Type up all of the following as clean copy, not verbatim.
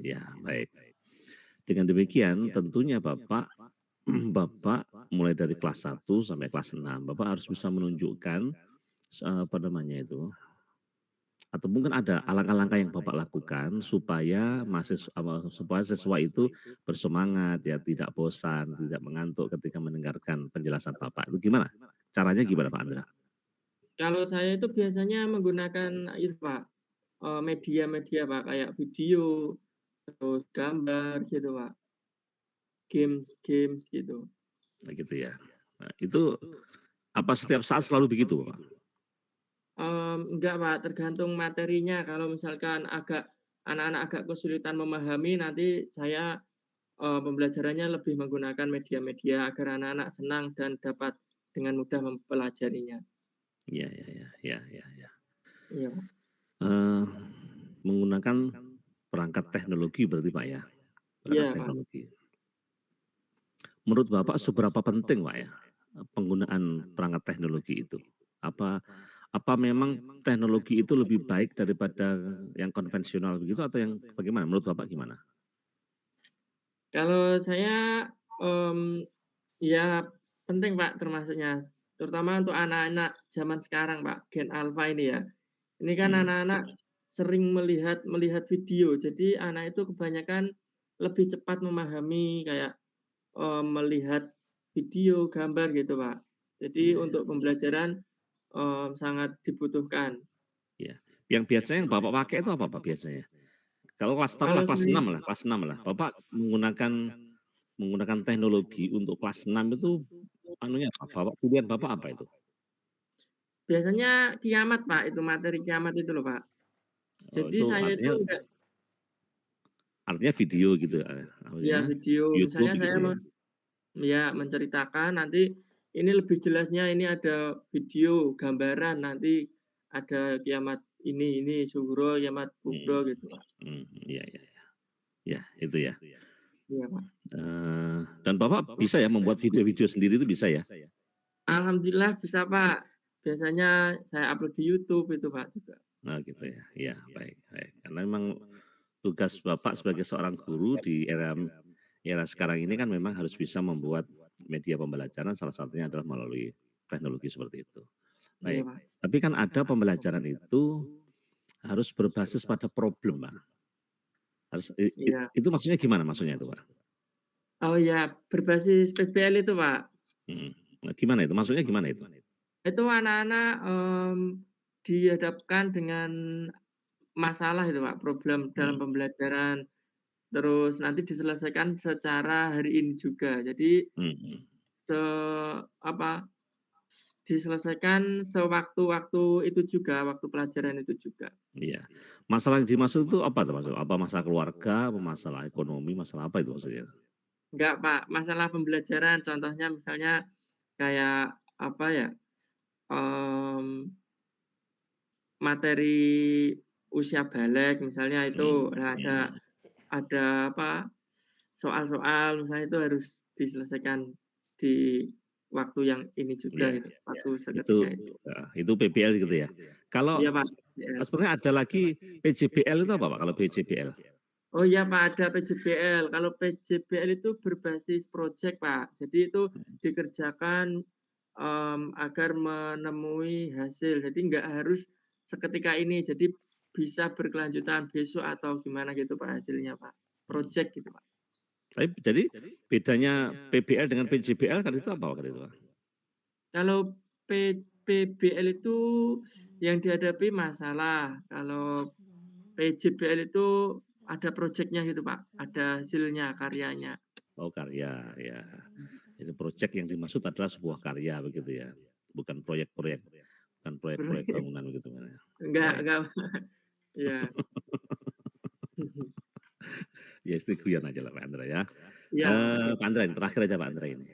Ya, baik. Dengan demikian tentunya Bapak Bapak mulai dari kelas 1 sampai kelas 6 Bapak harus bisa menunjukkan, apa namanya itu, atau mungkin ada langkah-langkah yang Bapak lakukan supaya supaya siswa itu bersemangat ya, tidak bosan, tidak mengantuk ketika mendengarkan penjelasan Bapak, itu gimana? Caranya gimana Pak Andra? Kalau saya itu biasanya menggunakan itu Pak, media-media Pak, kayak video, terus gambar gitu Pak, games-games gitu. Nah gitu ya. Nah itu apa setiap saat selalu begitu Pak? Enggak Pak, tergantung materinya. Kalau misalkan anak-anak agak kesulitan memahami, nanti saya, pembelajarannya lebih menggunakan media-media agar anak-anak senang dan dapat dengan mudah mempelajarinya. Iya iya iya iya iya iya. Iya Pak. Eee, Menggunakan perangkat teknologi berarti Pak ya? Perangkat Iya Pak. teknologi. Menurut Bapak seberapa penting Pak ya, penggunaan perangkat teknologi itu? Apa apa memang teknologi itu lebih baik daripada yang konvensional begitu atau yang bagaimana? Menurut Bapak gimana? Kalau saya, ya penting Pak termasuknya, terutama untuk anak-anak zaman sekarang Pak, Gen Alpha ini ya. Ini kan Mmm, anak-anak sering melihat melihat video, jadi anak itu kebanyakan lebih cepat memahami kayak, melihat video, gambar gitu Pak. Jadi iya iya untuk pembelajaran, sangat dibutuhkan. iya. Yang biasanya yang Bapak pakai itu apa Pak biasanya? Kalau kelas taruhlah Kalau saya kelas 6 lah, Bapak menggunakan menggunakan teknologi untuk kelas 6 itu anunya apa, pilihan Bapak apa itu? biasanya kiamat Pak, itu materi kiamat itu loh Pak. Oh Jadi itu saya itu artinya enggak artinya video gitu, ya maksudnya video, YouTube misalnya saya gitu ya? ya menceritakan nanti ini lebih jelasnya ini ada video, gambaran, nanti ada kiamat ini, sughro, kiamat kubro Mhm gitu, Pak. mhm, iya iya iya. Iya, itu ya. Iya, Pak. Dan Bapak bisa ya membuat video-video sendiri itu bisa ya? Alhamdulillah bisa, Pak. Biasanya saya upload di YouTube itu, Pak, juga. Nah gitu ya, iya baik baik. Karena memang tugas Bapak sebagai seorang guru di era sekarang ini kan memang harus bisa membuat media pembelajaran salah satunya adalah melalui teknologi seperti itu. Iya, Baik, Pak. tapi kan ada pembelajaran itu harus berbasis pada problem, Pak. Harus Iya. itu maksudnya gimana maksudnya itu, Pak? Oh iya, berbasis PBL itu, Pak. Mhm. Nah, gimana itu? Maksudnya gimana itu? Itu anak-anak, dihadapkan dengan masalah itu, Pak, problem dalam Mhm pembelajaran. Terus nanti diselesaikan secara hari ini juga. Jadi mhm. se apa, diselesaikan sewaktu-waktu itu juga, waktu pelajaran itu juga. Iya. Masalah yang dimaksud itu apa tuh maksud? Apa masalah keluarga, apa masalah ekonomi, masalah apa itu maksudnya? Enggak, Pak, masalah pembelajaran contohnya misalnya kayak apa ya, mmm, materi usia balik misalnya Mhm itu, nah mhm. ada apa, soal-soal misalnya itu harus diselesaikan di waktu yang ini juga Iya, gitu, waktu itu seketika itu. itu PBL gitu ya. Kalau Iya, Pak, iya. sebenarnya ada lagi PJBL itu apa Pak, kalau PJBL? Oh iya Pak, ada PJBL. Kalau PJBL itu berbasis projek Pak. Jadi itu dikerjakan, agar menemui hasil. Jadi nggak harus seketika ini, jadi bisa berkelanjutan besok atau gimana gitu Pak hasilnya Pak. Mhm. Projek gitu Pak. Tapi jadi bedanya PBL dengan PJBL kan itu apa waktu itu, Pak? Kalau PBL itu yang dihadapi masalah, kalau PJBL itu ada projeknya gitu Pak, ada hasilnya, karyanya. Oh karya, ya. Jadi project yang dimaksud adalah sebuah karya begitu ya, bukan proyek-proyek, bukan proyek-proyek bangunan begitu kan ya. Baik. Enggak iya. Ya itu guyon aja lah Pak Andra ya. Iya, oke. Pak Andra ini terakhir aja Pak Andra ini,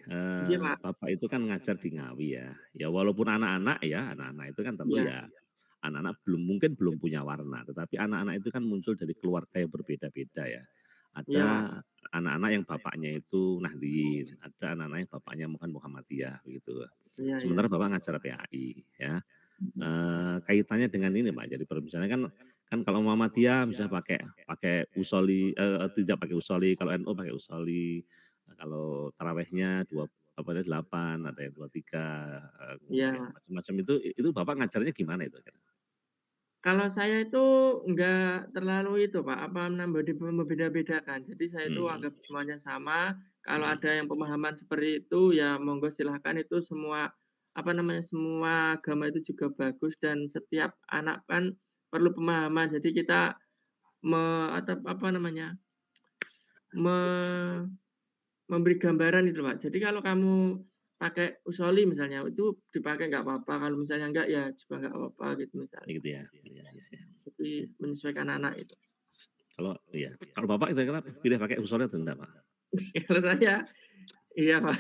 Iya, Pak. Bapak itu kan ngajar di Ngawi ya, ya walaupun anak-anak ya, anak-anak itu kan tentu Iya, ya, anak-anak mungkin belum punya warna, tetapi anak-anak itu kan muncul dari keluarga yang berbeda-beda ya. iya, Ada Pak. anak-anak yang bapaknya itu Nahdliyin, ada anak-anak yang bapaknya mungkin Muhammadiyah begitu. Iya, iya. Sementara Bapak ngajar PAI ya. Mhm. Kaitannya dengan ini Pak, jadi misalnya kan Kan kalau Muhammadiyah bisa pakai pakai usoli, tidak pakai usoli, kalau NU pakai usoli, kalau tarawehnya 8, ada yang 23, kemudian Iya. macam-macam itu Bapak ngajarnya gimana itu? Kalau saya itu enggak terlalu itu Pak, apa membeda-bedakan. Jadi saya itu Mhm, anggap semuanya sama, kalau mhm. ada yang pemahaman seperti itu ya monggo silahkan itu semua, apa namanya, semua agama itu juga bagus dan setiap anak kan perlu pemahaman. Jadi kita atau apa namanya, me memberi gambaran itu Pak. Jadi kalau kamu pakai usoli misalnya, itu dipakai nggak apa-apa, kalau misalnya enggak ya juga nggak apa-apa gitu misalnya. Gitu ya? Iya iya iya. Jadi menyesuaikan anak itu. Kalau iya, kalau Bapak kira-kira pilih pakai usoli atau enggak, Pak? Kalau saya iya, Pak.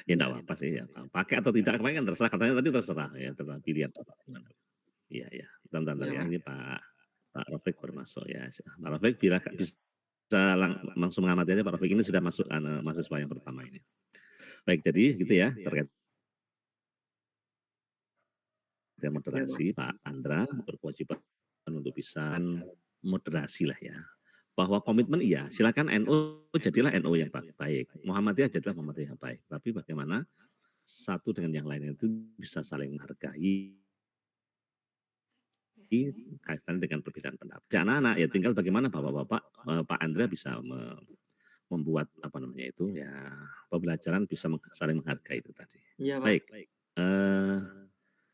Ya enggak apa-apa sih ya, pakai atau tidak pakai kan terserah, katanya tadi terserah ya, terserah pilihan Bapak gimana. Iya iya, bentar bentar Iya, ya, Pak. ini Pak Rafiq baru masuk ya. Pak Rafiq bisa langsung mengamati aja Pak Rafiq ini sudah masuk mahasiswa yang pertama ini. Baik, jadi gitu ya, terkait dengan Iya, Pak. moderasi, Pak Andra berkewajiban untuk bisa moderasi lah ya. Bahwa komitmen iya, silakan NU jadilah NU yang baik, Muhammadiyah jadilah Muhammadiyah yang baik. Tapi bagaimana satu dengan yang lain itu bisa saling menghargai kaitannya dengan perbedaan pendapat. Ya anak-anak ya tinggal bagaimana bapak-bapak, Pak Andra bisa membuat apa namanya itu ya pembelajaran bisa saling menghargai itu tadi. Iya, Pak. Baik, eee,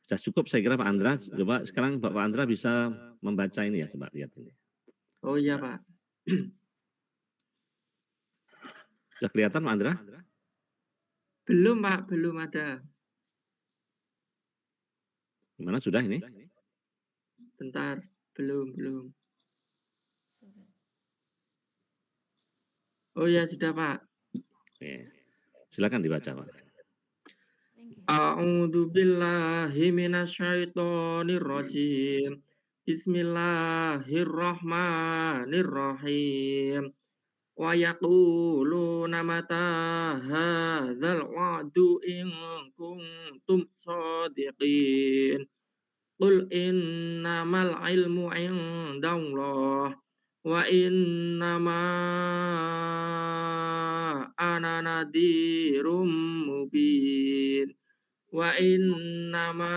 sudah cukup saya kira Pak Andra. Coba sekarang Pak Andra bisa membaca ini ya, coba lihat ini. Oh, iya, Pak. Sudah kelihatan Pak Andra? Belum, Pak, belum ada. Gimana sudah ini? Bentar, belum. Oh, iya sudah, Pak. Oke, silakan dibaca Pak. A'udzu billahi minasyaitonir rajim. Bismillahirrahmanirrahim. Wa yaquluna mata hadzal wa'du in kuntum shadiqin. Qul innamal ilmu indallah wa innama ana nadhirum mubin wa innama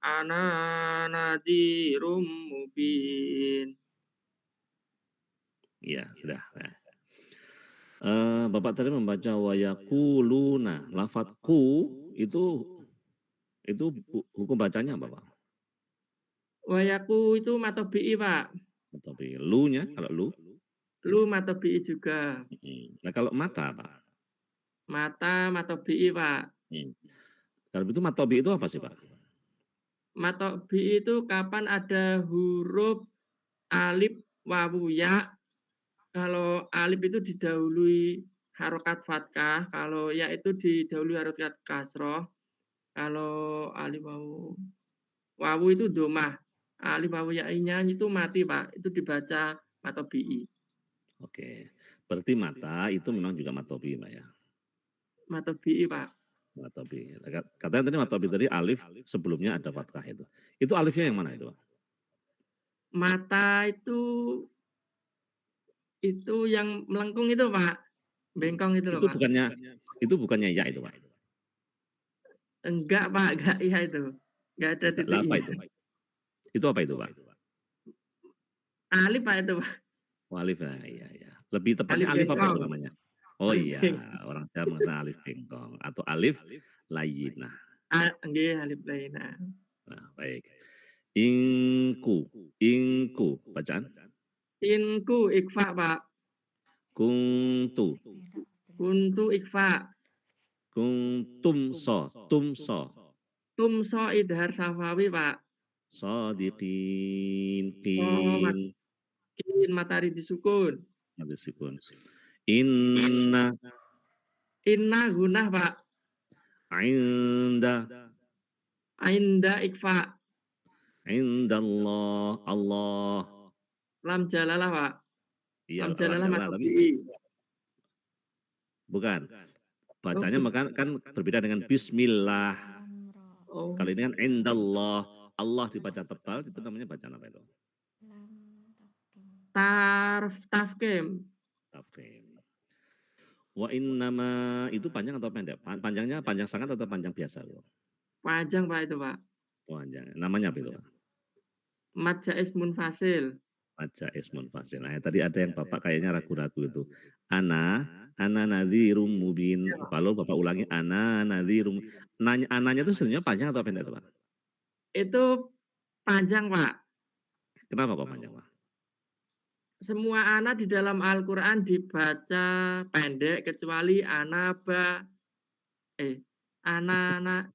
ana nadhirum mubin. Iya, sudah. Nah, Bapak tadi membaca wayakuluna, lafadz ku itu hukum bacanya apa Pak? Wayaku itu matobi'i, Pak. Atau lu-nya kalau lu? Lu matobi'i juga. Mhm. Nah kalau mata Pak? Mata matobi'i, Pak. Mhm. Kalau itu matobi itu apa sih Pak? Matobi'i itu kapan ada huruf alif, wawu, ya. Kalau alif itu didahului harokat fathah, kalau ya itu didahului harokat kasroh, kalau alif, wawu itu domah, alif, wawu, ya-nya itu mati, Pak. Itu dibaca matobi'i. Oke, berarti mata itu memang juga matobi Pak ya? Matobi'i, Pak. Matobi. Katanya tadi matobi tadi alif sebelumnya ada fathah itu. Itu alifnya yang mana itu Pak? Mata itu yang melengkung itu, Pak. Mhm. Bengkong itu loh, Itu Pak. bukannya ya itu Pak? Enggak, Pak, enggak iya itu. Enggak ada Enggak, lah apa titiknya. itu? Itu apa itu Pak? Alif, Pak, itu, Pak. Oh alif, nah iya iya. Lebih tepatnya Alif alif apa itu bengkong. namanya? Oh Alif iya, beng orang Jawa mengatakan alif bengkong atau alif layyinah. nggih, alif laina. Nah, baik. Ingku, bacaan? Inku ikfa, Pak. Kuntu, Kuntu ikfa. tumso, Tumso idhar safawi, Pak. sodiqin, So mat matahari disukun. meskipun. Inna, Inna gunah, Pak. inda, Ainda ikfa. indallah, Allah. Lam jalalah, Pak. Iya, Lam jalalah alhamdulillah, tapi matobi'i. bukan. Oh, Bacanya maka kan berbeda dengan bismillah. oh, Kalau ini kan indallah, Allah dibaca tebal, itu namanya bacaan apa itu? tafkhim. Tafkhim. Wa innama itu panjang atau pendek? Panjangnya panjang sangat atau panjang biasa? Panjang Pak itu Pak. Panjang. Namanya apa itu, Pak? Mad jaiz munfasil. Baca ismun fasil. Nah, tadi ada yang Bapak kayaknya ragu-ragu itu. Ana nadhirum mubin. Iya, Pak. Lalu Bapak ulangi ana nadhirum. Nanya, ananya itu sebenarnya panjang atau pendek itu, Pak? Itu panjang Pak. Kenapa kok panjang, Pak? Semua ana di dalam Al-Quran dibaca pendek kecuali anaba, eh, anana,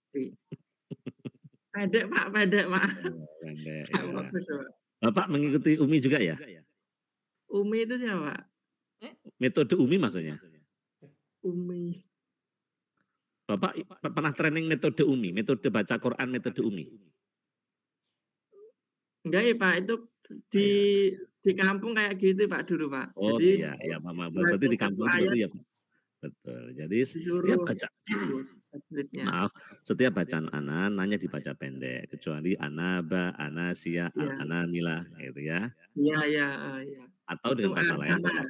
pendek Pak, pendek Pak. Oh, pendek Nggak ya. bagus Pak. Bapak mengikuti Umi juga ya? Umi itu siapa Pak? Metode Umi maksudnya? Umi. Bapak pernah training metode Umi, metode baca Quran, metode Umi? Enggak ya Pak, itu di di kampung kayak gitu Pak dulu Pak. Oh Jadi iya, iya, berarti baca di satu kampung seperti ayat itu ya, Pak? Betul. Jadi setiap disuruh baca gitu tajwidnya. maaf, setiap bacaan ana nanya dibaca pendek, kecuali anaba, anasia, al Iya, anamila gitu ya. iya, iya, iya. Atau Itu dengan kata lain ana.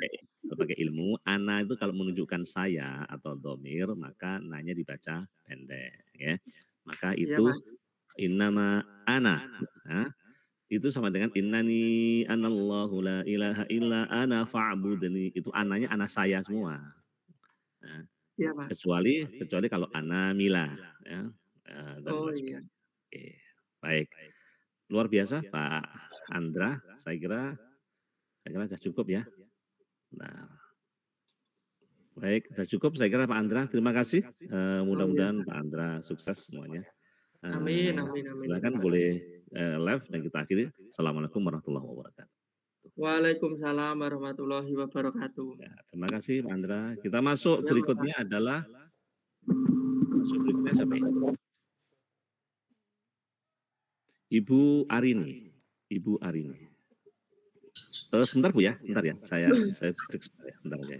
berbagai ilmu, ana itu kalau menunjukkan saya atau domir, maka nanya dibaca pendek ya. Maka Iya itu Pak. innama ana. Nah, itu sama dengan innani anallahu la ilaha illa ana fa'budni. Itu ananya ana saya semua. Nah, Iya Pak. kecuali kalau ana mila ya, dan Oh lain iya. sebagainya. Oke, baik. Luar biasa Pak Andra, saya kira sudah cukup ya. Nah, baik, sudah cukup saya kira Pak Andra. Terima kasih. Oh iya. Mudah-mudahan Pak Andra sukses semuanya. Amin, amin, amin. Silakan boleh live dan kita akhiri. Assalamualaikum warahmatullahi wabarakatuh. Waalaikumsalam warahmatullahi wabarakatuh. Ya, terima kasih Pak Andra. Kita masuk Ya Pak. berikutnya adalah siapa ini? Ibu Arini. Ibu Arini. Sebentar Bu ya, sebentar ya. Saya break sebentar ya, sebentar aja.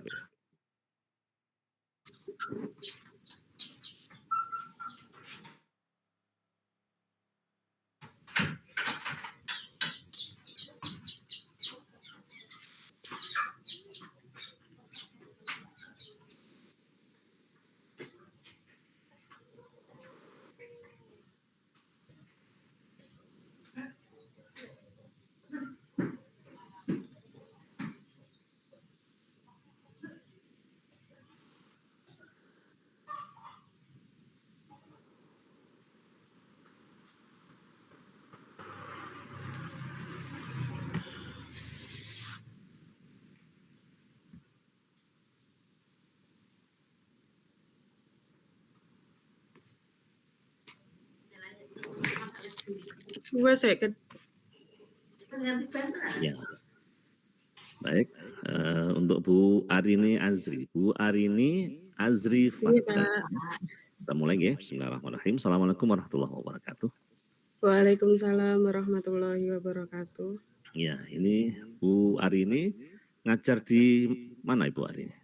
Gue saya Ya, baik. Untuk Bu Arini Azri. Bu Arini Azri ini Fahdan. Pak. Kita mulai ya. Bismillahirrahmanirrahim. Assalamualaikum warahmatullahi wabarakatuh. Waalaikumsalam warahmatullahi wabarakatuh. Ya, ini Bu Arini ngajar di mana Ibu Arini?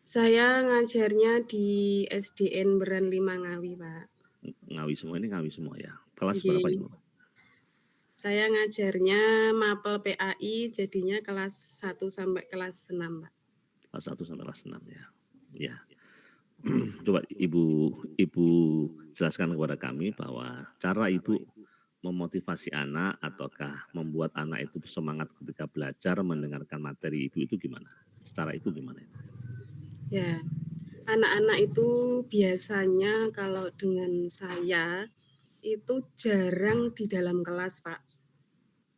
Saya ngajarnya di SDN Beran 5 Ngawi, Pak. Ngawi semua ya. Kelas Oke. berapa Ibu? Saya ngajarnya mapel PAI, jadinya kelas 1 sampai kelas 6, Pak. Kelas 1 sampai kelas 6 ya. Ya. Coba Ibu jelaskan kepada kami bahwa cara Ibu memotivasi anak ataukah membuat anak itu semangat ketika belajar mendengarkan materi Ibu itu gimana? Cara Ibu gimana? Ya, anak-anak itu biasanya kalau dengan saya itu jarang di dalam kelas, Pak.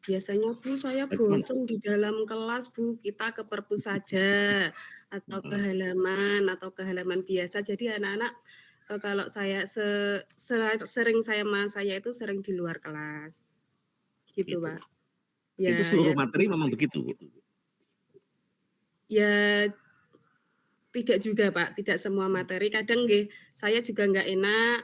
Biasanya, Bu, saya bosen di dalam kelas, Bu, kita ke perpus saja, atau ke halaman biasa. Jadi anak-anak, kalau saya sering saya itu sering di luar kelas. Gitu, Gitu. Pak. Itu Ya, seluruh materi memang begitu, Bu? Ya, tidak juga, Pak, tidak semua materi. Kadang nggih, saya juga nggak enak,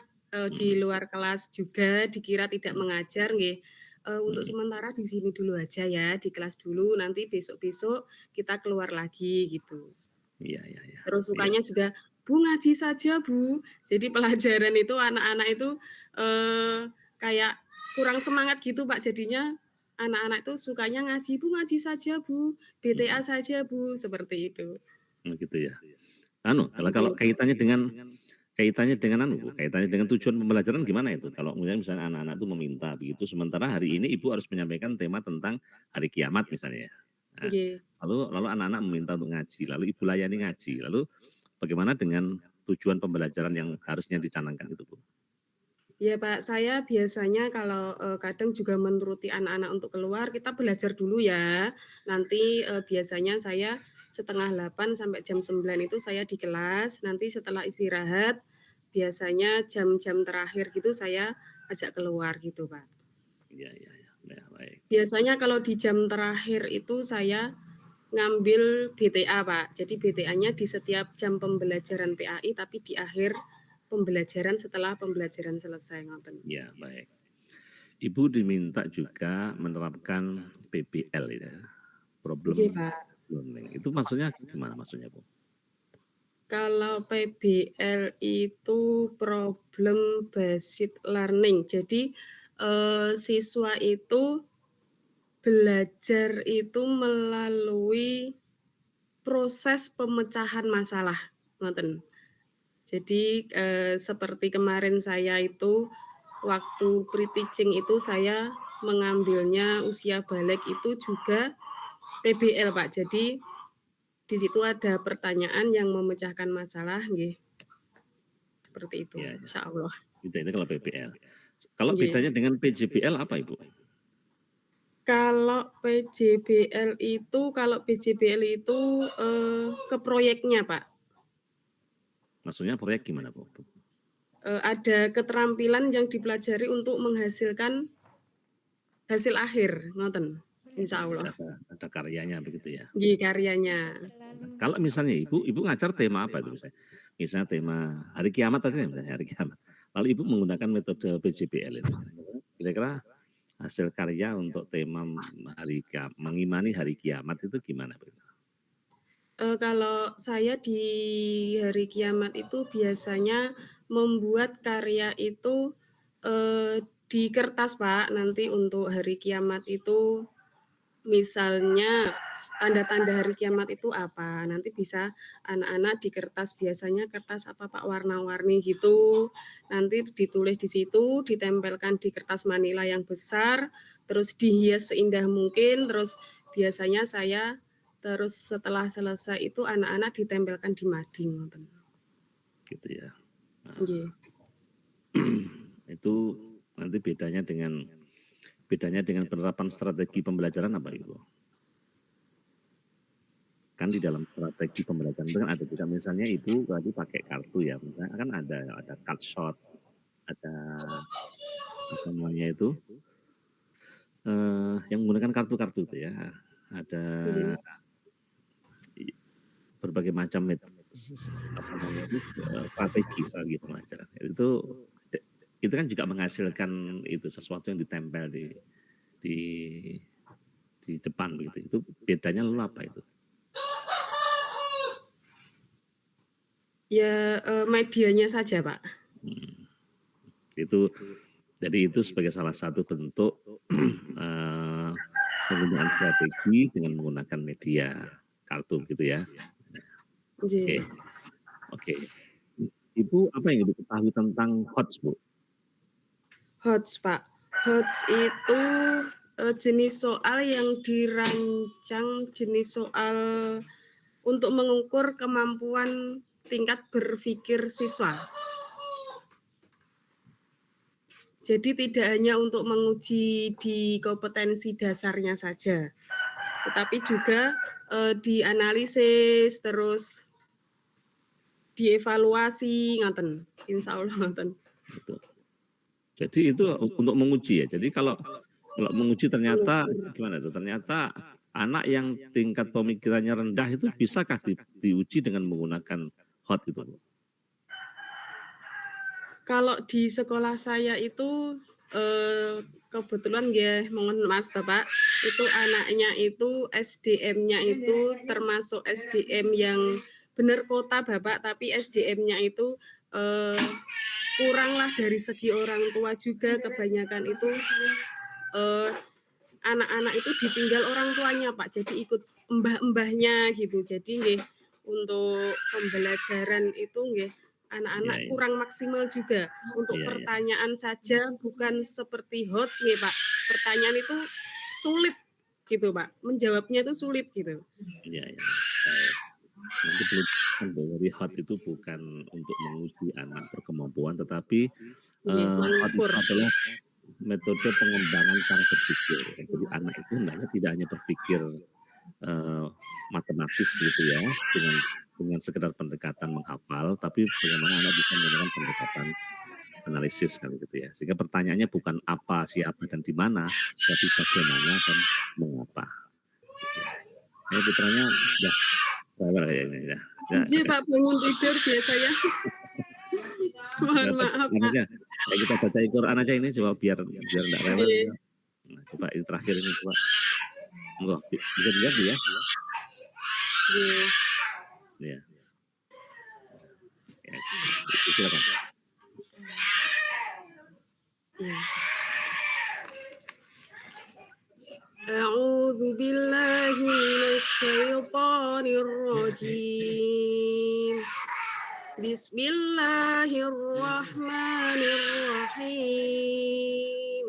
di luar kelas juga dikira tidak mengajar nggih. Untuk sementara di sini dulu aja ya, di kelas dulu, nanti besok-besok kita keluar lagi gitu. Iya. Terus sukanya juga "Bu, ngaji saja, Bu." Jadi pelajaran itu anak-anak itu, kayak kurang semangat gitu, Pak. Jadinya anak-anak itu sukanya ngaji, "Bu, ngaji saja, Bu. BTA Mhm, saja, Bu." Seperti itu. gitu ya. Anu, kalau Nggih. kaitannya dengan anu, Bu, kaitannya dengan tujuan pembelajaran gimana itu? Kalau misalnya anak-anak itu meminta begitu, sementara hari ini Ibu harus menyampaikan tema tentang hari kiamat misalnya ya. Nah, Nggih. lalu anak-anak meminta untuk ngaji, lalu Ibu layani ngaji, lalu bagaimana dengan tujuan pembelajaran yang harusnya dicanangkan itu, Bu? Ya, Pak, saya biasanya kalau, kadang juga menuruti anak-anak untuk keluar, "Kita belajar dulu ya." Nanti, biasanya saya setengah 8 sampai jam 9 itu saya di kelas, nanti setelah istirahat, biasanya jam-jam terakhir gitu saya ajak keluar gitu, Pak. Iya iya iya, ya baik. Biasanya kalau di jam terakhir itu saya ngambil BTA, Pak. Jadi BTA-nya di setiap jam pembelajaran PAI, tapi di akhir pembelajaran setelah pembelajaran selesai, ngoten. Ya baik. Ibu diminta juga menerapkan PBL ya, Nggih, problem Pak. learning. Itu maksudnya gimana maksudnya, Bu? Kalau PBL itu problem based learning. Jadi, siswa itu belajar itu melalui proses pemecahan masalah, ngoten. Jadi, seperti kemarin saya itu waktu pre-teaching itu saya mengambilnya usia balik itu juga PBL, Pak. Jadi di situ ada pertanyaan yang memecahkan masalah nggih, seperti itu, Ya ya, insyaallah. itu kalau PBL. Kalau Nggih. bedanya dengan PJBL apa, Ibu? Kalau PJBL itu, ke proyeknya, Pak. Maksudnya proyek gimana, Bu? Ada keterampilan yang dipelajari untuk menghasilkan hasil akhir, ngoten, Jadi insyaallah. ada karyanya begitu ya. Nggih, karyanya. Kalau misalnya Ibu ngajar tema apa itu misalnya? Misalnya tema hari kiamat tadi ya, misalnya hari kiamat. Lalu Ibu menggunakan metode PJBL itu. Kira-kira hasil karya untuk tema mengimani hari kiamat itu gimana, Bu? Kalau saya di hari kiamat itu biasanya membuat karya itu, di kertas, Pak. Nanti untuk hari kiamat itu misalnya tanda-tanda hari kiamat itu apa, nanti bisa anak-anak di kertas, biasanya kertas apa, Pak, warna-warni gitu, nanti ditulis di situ, ditempelkan di kertas manila yang besar, terus dihias seindah mungkin, terus biasanya saya terus setelah selesai itu anak-anak ditempelkan di mading, ngoten. Gitu ya. Nah, Nggih. itu nanti bedanya dengan penerapan strategi pembelajaran apa, Ibu? Kan di dalam strategi pembelajaran itu kan ada juga misalnya Ibu tadi pakai kartu ya, misalnya kan ada card shot, ada apa namanya itu, yang menggunakan kartu-kartu itu ya, ada Nggih. berbagai macam apa namanya itu, strategi pembelajaran. Itu kan juga menghasilkan itu sesuatu yang ditempel di di depan begitu. Itu bedanya lalu apa itu? Ya, medianya saja, Pak. Hmm, itu jadi itu sebagai salah satu bentuk penggunaan strategi dengan menggunakan media kartu gitu ya. Oke, Nggih. oke. Ibu apa yang Ibu ketahui tentang HOTS, Bu? HOTS, Pak. HOTS itu, jenis soal yang dirancang jenis soal untuk mengukur kemampuan tingkat berpikir siswa. Jadi tidak hanya untuk menguji di kompetensi dasarnya saja, tetapi juga, dianalisis, terus dievaluasi, ngoten, insyaallah ngoten. Gitu. Jadi itu untuk menguji ya. Jadi kalau menguji ternyata Mengukur. gimana itu? Ternyata anak yang tingkat pemikirannya rendah itu bisakah diuji dengan menggunakan hot itu, Bu? Kalau di sekolah saya itu, kebetulan nggih, mohon maaf Bapak, itu anaknya itu SDM-nya itu termasuk SDM yang benar kota Bapak, tapi SDM-nya itu kuranglah dari segi orang tua juga. Kebanyakan itu anak-anak itu ditinggal orang tuanya Pak, jadi ikut mbah-mbahnya gitu. Jadi nggih untuk pembelajaran itu nggih anak-anak Iya. kurang maksimal juga. Untuk Iya. pertanyaan saja bukan seperti HOTS nggih Pak. Pertanyaan itu sulit gitu Pak. Menjawabnya itu sulit gitu. Iya. Baik. Nanti perlu bahwa HOT itu bukan untuk menguji anak berkemampuan, tetapi HOT itu adalah metode pengembangan cara berpikir. Jadi anak itu hendaknya tidak hanya berpikir matematis gitu ya, dengan sekedar pendekatan menghafal, tapi bagaimana anak bisa menggunakan pendekatan analisis kan gitu ya. Sehingga pertanyaannya bukan apa, siapa, dan di mana, tapi bagaimana dan mengapa. Ini putranya sudah sabar kayaknya ya. Iya Pak, bangun tidur biasanya. Mohon maaf Pak. Ya, kita baca Al-Quran aja ini coba biar enggak rewel. Nah, coba ini terakhir ini coba. Enggak, bisa dilihat ya. Iya. Ya, silakan. A'udzu billahi minasyaitonir rajim. Bismillahirrahmanirrahim.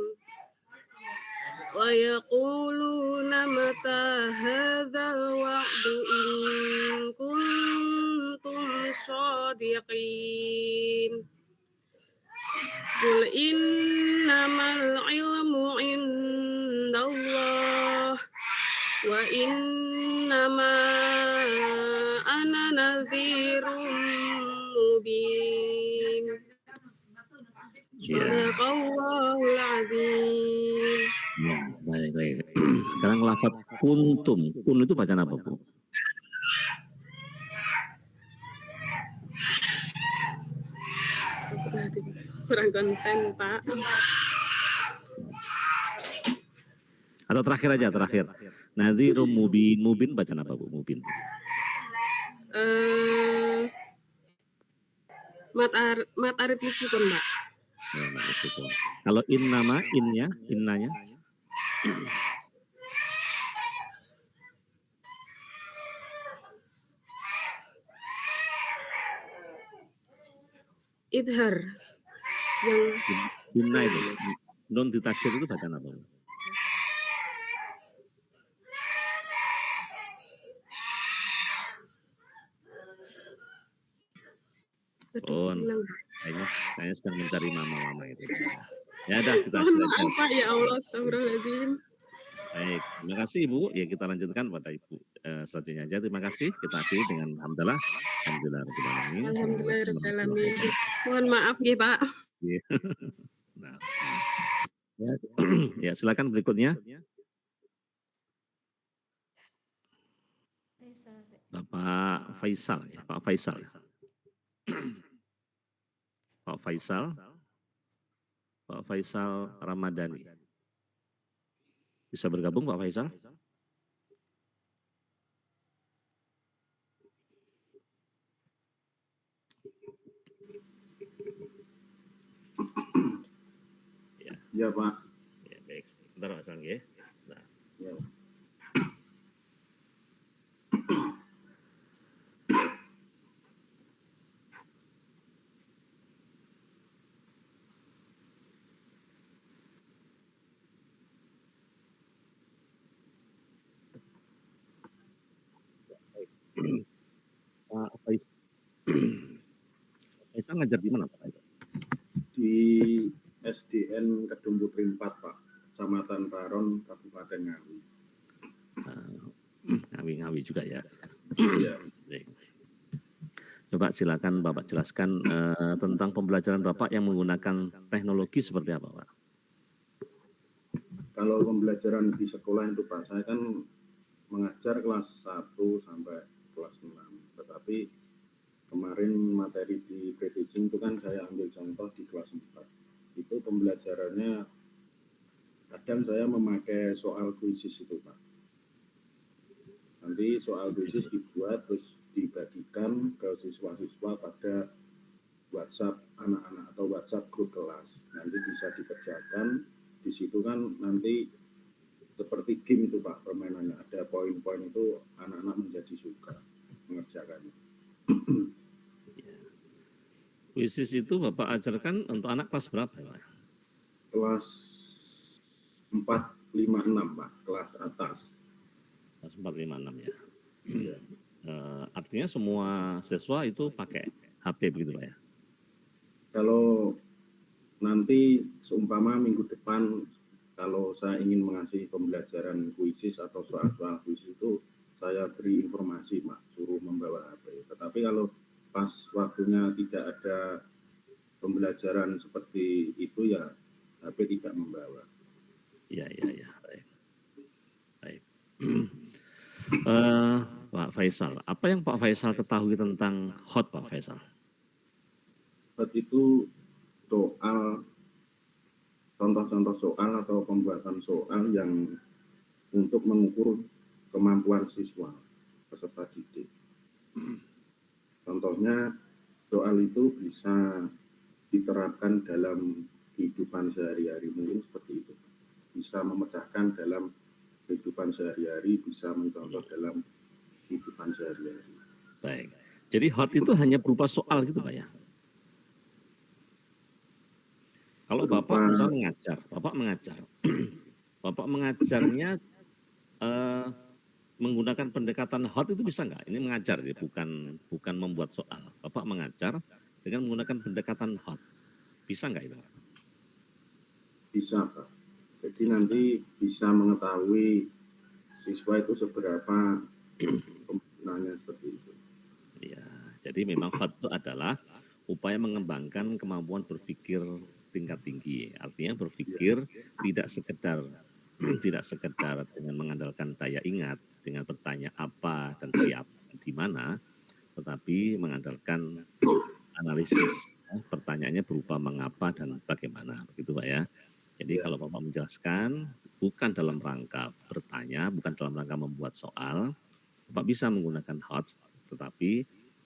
Wa yaquluna mata hadzal wa'du in kuntum shadiqin. Qul innamal ilmu indallah wa innama ana nadhirum mubin. Shadaqallahul azim. Ya, baik. Sekarang lafaz kuntum. Kun itu bacaan apa, Bu? Kurang konsen, Pak. Atau terakhir. Nadhirum mubin. Mubin bacaan apa, Bu? Mubin. Mat arif meskipun, Mbak. Ya, meskipun. Kalau innanya. Idhar. Yang inna itu. Non ditaksir itu bacaan apa? Oh, kayaknya sedang mencari mama itu. Ya udah kita maaf Pak, ya Allah, astagfirullahaladzim. Baik, terima kasih Ibu. Ya kita lanjutkan pada Ibu selanjutnya aja. Terima kasih. Kita akhiri dengan alhamdulillah. Alhamdulillahirrahmanirrahim. Mohon maaf ya Pak. Nah, ya silakan berikutnya. Bapak Faisal ya, Pak Faisal. Pak Faisal Ramadhani. Bisa bergabung Pak Faisal? Ya Pak. Ya, baik. Sebentar Pak Sang ya. Nah. Ya. Pak Faisal ngajar di mana Pak? Di SDN Kedung Putri 4 Pak, Kecamatan Paron, Kabupaten Ngawi. Ngawi juga ya. Iya. Coba silakan Bapak jelaskan tentang pembelajaran Bapak yang menggunakan teknologi seperti apa Pak? Kalau pembelajaran di sekolah itu Pak, saya kan mengajar kelas 1 sampai kelas 6. Tetapi kemarin materi di pre-teaching itu kan saya ambil contoh di kelas 4. Itu pembelajarannya kadang saya memakai soal kuisis itu Pak. Nanti soal kuisis dibuat terus dibagikan ke siswa-siswa pada WhatsApp anak-anak atau WhatsApp grup kelas. Nanti bisa dikerjakan. Di situ kan nanti seperti game itu Pak permainannya. Ada poin-poin itu anak-anak menjadi suka mengerjakannya. Quizzes itu Bapak ajarkan untuk anak kelas berapa ya Pak? Kelas 4, 5, 6 Pak, kelas atas. Kelas 4, 5, 6 ya. Ya. Artinya semua siswa itu pakai HP begitu Pak ya? Kalau nanti seumpama minggu depan kalau saya ingin mengasih pembelajaran kuisis atau soal-soal kuisis itu saya beri informasi Pak, suruh membawa HP. Tetapi kalau pas waktunya tidak ada pembelajaran seperti itu ya HP tidak membawa. Iya. Baik. Pak Faisal, apa yang Pak Faisal ketahui tentang HOT Pak Faisal? HOT itu soal, contoh-contoh soal atau pembuatan soal yang untuk mengukur kemampuan siswa peserta didik. Contohnya soal itu bisa diterapkan dalam kehidupan sehari-hari, mungkin seperti itu. Bisa memecahkan dalam kehidupan sehari-hari, bisa mencontoh dalam kehidupan sehari-hari. Baik. Jadi HOT itu hanya berupa soal gitu Pak ya? Kalau Bapak misalnya mengajar, Bapak mengajarnya menggunakan pendekatan HOT itu bisa nggak? Ini mengajar ya, bukan membuat soal. Bapak mengajar dengan menggunakan pendekatan HOT, bisa nggak itu? Bisa Pak. Jadi nanti bisa mengetahui siswa itu seberapa penggunaannya seperti itu. Ya, jadi memang HOT itu adalah upaya mengembangkan kemampuan berpikir tingkat tinggi. Artinya berpikir tidak sekedar dengan mengandalkan daya ingat, dengan bertanya apa dan siapa di mana, tetapi mengandalkan analisis. Pertanyaannya berupa mengapa dan bagaimana, begitu Pak ya. Jadi kalau Bapak menjelaskan bukan dalam rangka bertanya, bukan dalam rangka membuat soal, Bapak bisa menggunakan HOT, tetapi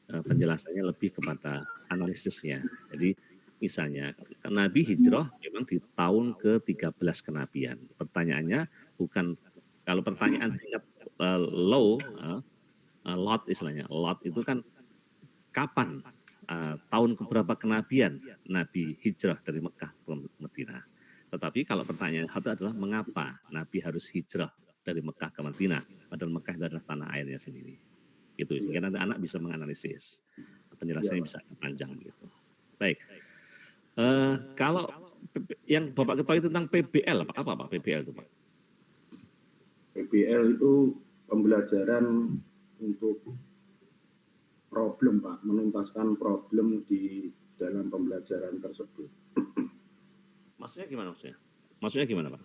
penjelasannya lebih kepada analisisnya. Jadi misalnya Nabi hijrah memang di tahun ke-13 kenabian. Pertanyaannya bukan, kalau pertanyaan tingkat lot istilahnya, lot itu kan kapan, tahun keberapa kenabian Nabi hijrah dari Mekah ke Madinah. Tetapi kalau pertanyaan itu adalah mengapa Nabi harus hijrah dari Mekah ke Madinah, padahal Mekah itu adalah tanah airnya sendiri. Gitu, sehingga nanti anak bisa menganalisis, penjelasannya bisa panjang gitu. Baik. Kalau yang Bapak ketahui tentang PBL, apa Pak PBL itu Pak? PBL itu pembelajaran untuk problem Pak, menuntaskan problem di dalam pembelajaran tersebut. Maksudnya gimana maksudnya? Maksudnya gimana Pak?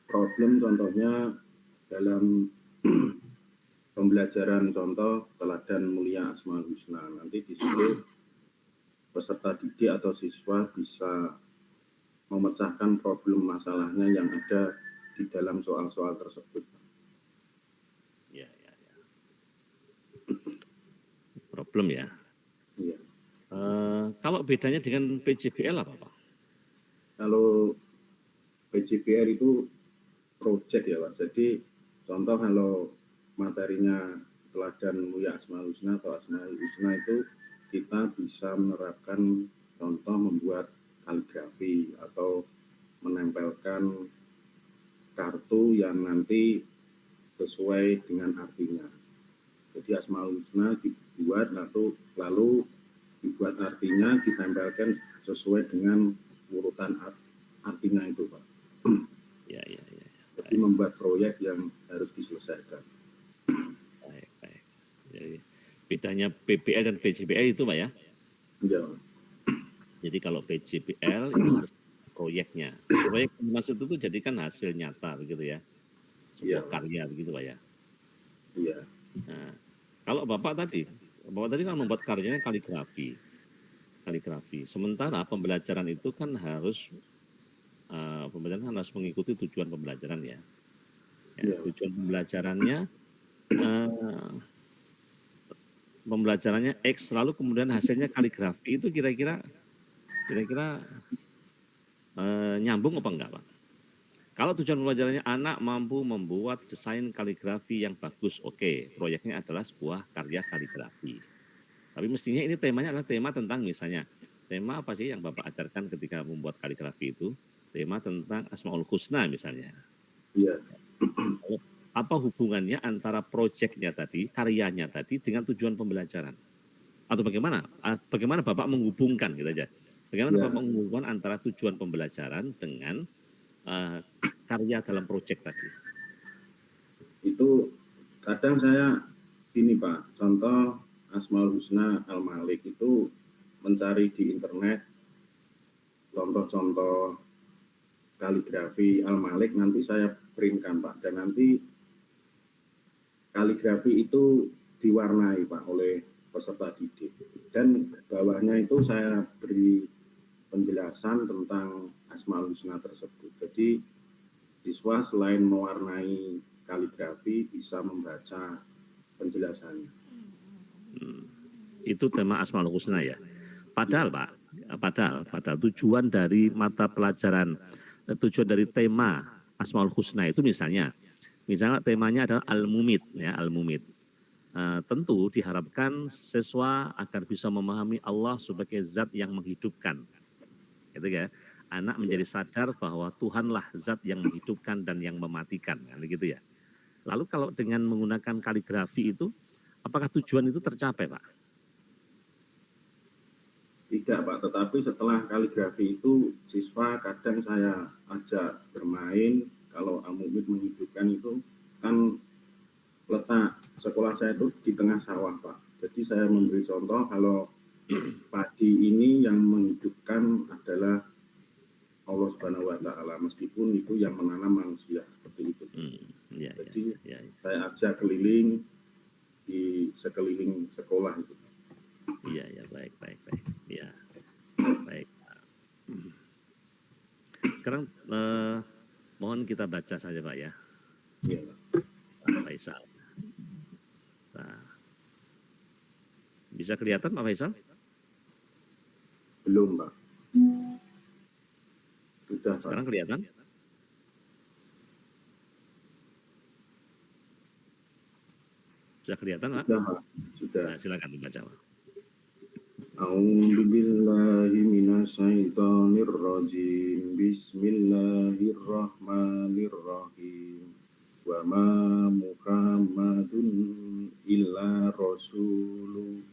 Problem contohnya dalam pembelajaran contoh teladan mulia Asmaul Husna. Nanti di situ peserta didik atau siswa bisa memecahkan problem masalahnya yang ada di dalam soal-soal tersebut. Ya. Problem ya. Iya. Kalau bedanya dengan PJBL apa Pak? Kalau PJBL itu project ya Pak. Jadi contoh kalau materinya teladan mulia Asmaul Husna atau Asmaul Husna itu kita bisa menerapkan contoh membuat kaligrafi atau menempelkan kartu yang nanti sesuai dengan artinya. Jadi Asmaul Husna dibuat lalu dibuat artinya ditempelkan sesuai dengan urutan artinya itu Pak. Ya. Jadi membuat proyek yang harus diselesaikan. Baik. Jadi bedanya PBL dan PJBL itu Pak ya? Ya. Jadi kalau PJBL itu harus proyeknya. Proyek maksud itu jadikan hasil nyata begitu ya. Sebuah karya begitu Pak ya. Iya. Nah, kalau Bapak tadi kan membuat karyanya kaligrafi. Sementara pembelajaran itu kan harus mengikuti tujuan pembelajaran ya. Tujuan pembelajarannya pembelajarannya X, lalu kemudian hasilnya kaligrafi, itu kira-kira nyambung apa enggak, Pak? Kalau tujuan pembelajarannya anak mampu membuat desain kaligrafi yang bagus, oke, proyeknya adalah sebuah karya kaligrafi. Tapi mestinya ini temanya adalah tema tentang misalnya, tema apa sih yang Bapak ajarkan ketika membuat kaligrafi itu? Tema tentang Asmaul Husna misalnya. Iya. Apa hubungannya antara proyeknya tadi, karyanya tadi dengan tujuan pembelajaran? Atau bagaimana? Bagaimana Bapak menghubungkan gitu aja? Bagaimana Ya. Bapak menghubungkan antara tujuan pembelajaran dengan karya dalam proyek tadi? Itu kadang saya gini Pak, contoh Asmaul Husna Al-Malik itu mencari di internet contoh-contoh kaligrafi Al-Malik, nanti saya printkan Pak, dan nanti kaligrafi itu diwarnai Pak oleh peserta didik, dan bawahnya itu saya beri penjelasan tentang Asmaul Husna tersebut. Jadi siswa selain mewarnai kaligrafi bisa membaca penjelasannya. Itu tema Asmaul Husna ya. Padahal Pak, padahal tujuan dari mata pelajaran, tujuan dari tema Asmaul Husna itu misalnya temanya adalah Al-Mumit ya, Al-Mumit. Tentu diharapkan siswa agar bisa memahami Allah sebagai zat yang menghidupkan. Gitu ya. Anak menjadi sadar bahwa Tuhanlah zat yang menghidupkan dan yang mematikan, kan gitu ya. Lalu kalau dengan menggunakan kaligrafi itu, apakah tujuan itu tercapai, Pak? Tidak Pak, tetapi setelah kaligrafi itu siswa kadang saya ajak bermain. Kalau Al-Mumit menghidupkan itu kan letak sekolah saya itu di tengah sawah Pak. Jadi saya memberi contoh kalau padi ini yang menghidupkan adalah Allah Subhanahu wa Ta'ala, meskipun itu yang menanam manusia, seperti itu. Jadi saya ajak keliling di sekeliling sekolah itu. Iya, baik. Ya, baik. Sekarang mohon kita baca saja Pak ya. Iya Pak Faisal. Nah, bisa kelihatan Pak Faisal? Belum Pak. Sudah Pak. Sekarang kelihatan? Sudah kelihatan Pak? Sudah. Nah, silakan dibaca Pak. A'udzubillahi minasyaitonirrajim. Bismillahirrahmanirrahim. Wa ma Muhammadun illa rasulun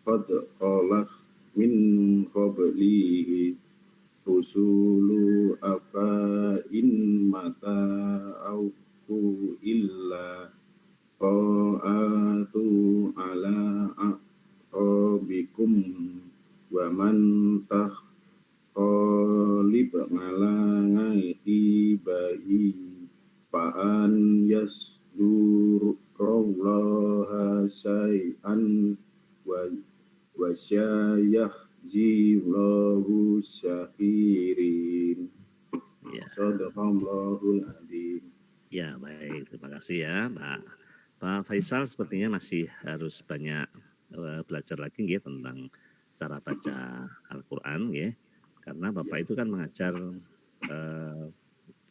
qad khalat min qablihi rusulu afa in mata auku illa qa'atu ala bikum wa man qalib ngalangai ibahi fa'an yasdur qaulaha syai'an wa syayah jilahu syakirin. Sadaqallahul adzim. Ya, baik. Terima kasih ya, Pak Faisal. Sepertinya masih harus banyak belajar lagi ya tentang cara baca Al-Quran ya, karena Bapak itu kan mengajar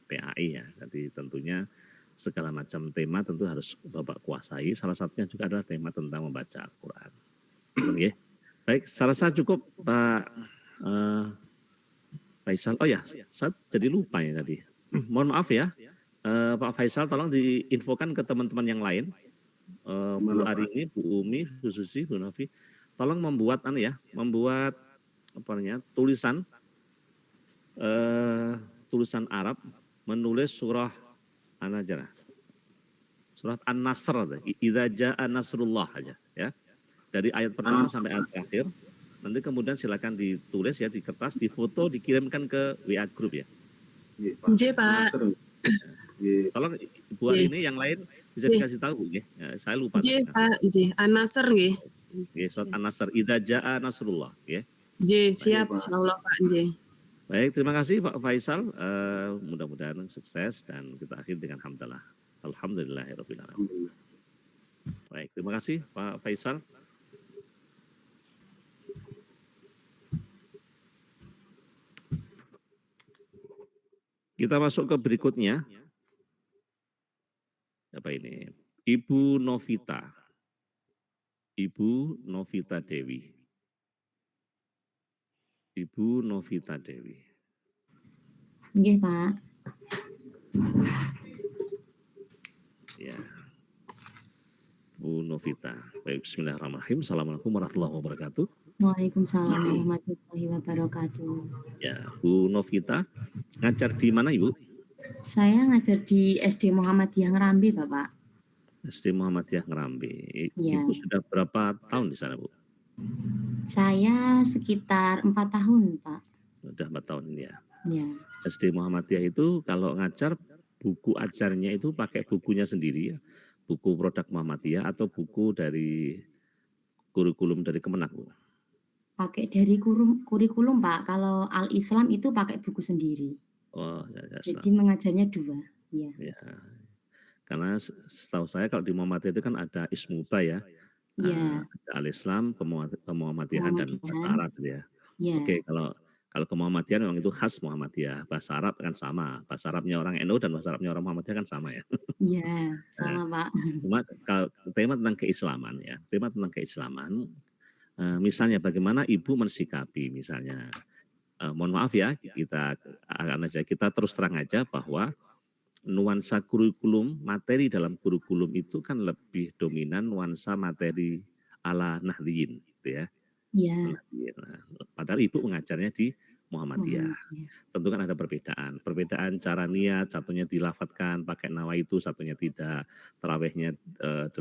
PAI ya, jadi tentunya segala macam tema tentu harus Bapak kuasai, salah satunya juga adalah tema tentang membaca Al-Quran. Ya. Baik, saya rasa cukup Pak Faisal. Oh ya, saya jadi lupa ya tadi. Mohon maaf ya, Pak Faisal tolong diinfokan ke teman-teman yang lain. Bu Arini, Bu Umi, Bu Susi, Bu Novi, tolong membuat tulisan Arab menulis surah surat An-Nasr, idza jaa nasrullah aja ya. Dari ayat pertama sampai ayat terakhir. Nanti kemudian silakan ditulis ya di kertas, difoto, dikirimkan ke WA group ya. Iya, Pak. Tolong Bu Arini yang lain bisa dikasih tahu ya. Saya lupa. Iya, Pak. Iya, An-Nasr nggih. Nggih, surat An-Nasr, idza jaa nasrullah ya. Iya, siap insyaallah Pak. Iya. Baik, terima kasih Pak Faisal. Mudah-mudahan sukses dan kita akhiri dengan alhamdulillahirabbil alamin. Baik, terima kasih Pak Faisal. Kita masuk ke berikutnya. Apa ini? Ibu Novita. Ibu Novita Dewi. Ibu Novita Dewi. Nggih, Pak. Ya. Bu Novita. Baik, bismillahirrahmanirrahim. Assalamualaikum warahmatullahi wabarakatuh. Waalaikumsalam warahmatullahi wabarakatuh. Ya, Bu Novita, ngajar di mana Ibu? Saya ngajar di SD Muhammadiyah Ngerambi, Bapak. SD Muhammadiyah Ngerambi. Ya. Ibu sudah berapa tahun di sana, Bu? Saya sekitar 4 tahun, Pak. Sudah 4 tahun ya. Ya. SD Muhammadiyah itu kalau ngajar, buku ajarnya itu pakai bukunya sendiri ya? Buku produk Muhammadiyah atau buku dari kurikulum dari Kemenak, Bu? Pakai dari kurikulum, Pak. Kalau Al-Islam itu pakai buku sendiri. Oh, ya. Jadi mengajarnya 2. Ya. Ya. Karena setahu saya kalau di Muhammadiyah itu kan ada Ismuba ya. Ya. Ada Al-Islam, Kemuhammadiyahan dan bahasa Arab ya. Ya. Oke, kalau ke Muhammadiyah memang itu khas Muhammadiyah. Bahasa Arab kan sama. Bahasa Arabnya orang NU dan bahasa Arabnya orang Muhammadiyah kan sama ya. Iya, sama Pak. Cuma kalau tema tentang keislaman ya. Tema tentang keislaman, misalnya bagaimana Ibu mensikapi misalnya. Mohon maaf ya, kita terus terang aja bahwa nuansa kurikulum, materi dalam kurikulum itu kan lebih dominan nuansa materi ala Nahdliyin gitu ya. Iya. Nah, padahal Ibu mengajarnya di Muhammadiyah. Tentu kan ada perbedaan. Perbedaan cara niat, satunya dilafatkan pakai nawaitu, satunya tidak. Tarawihnya 8,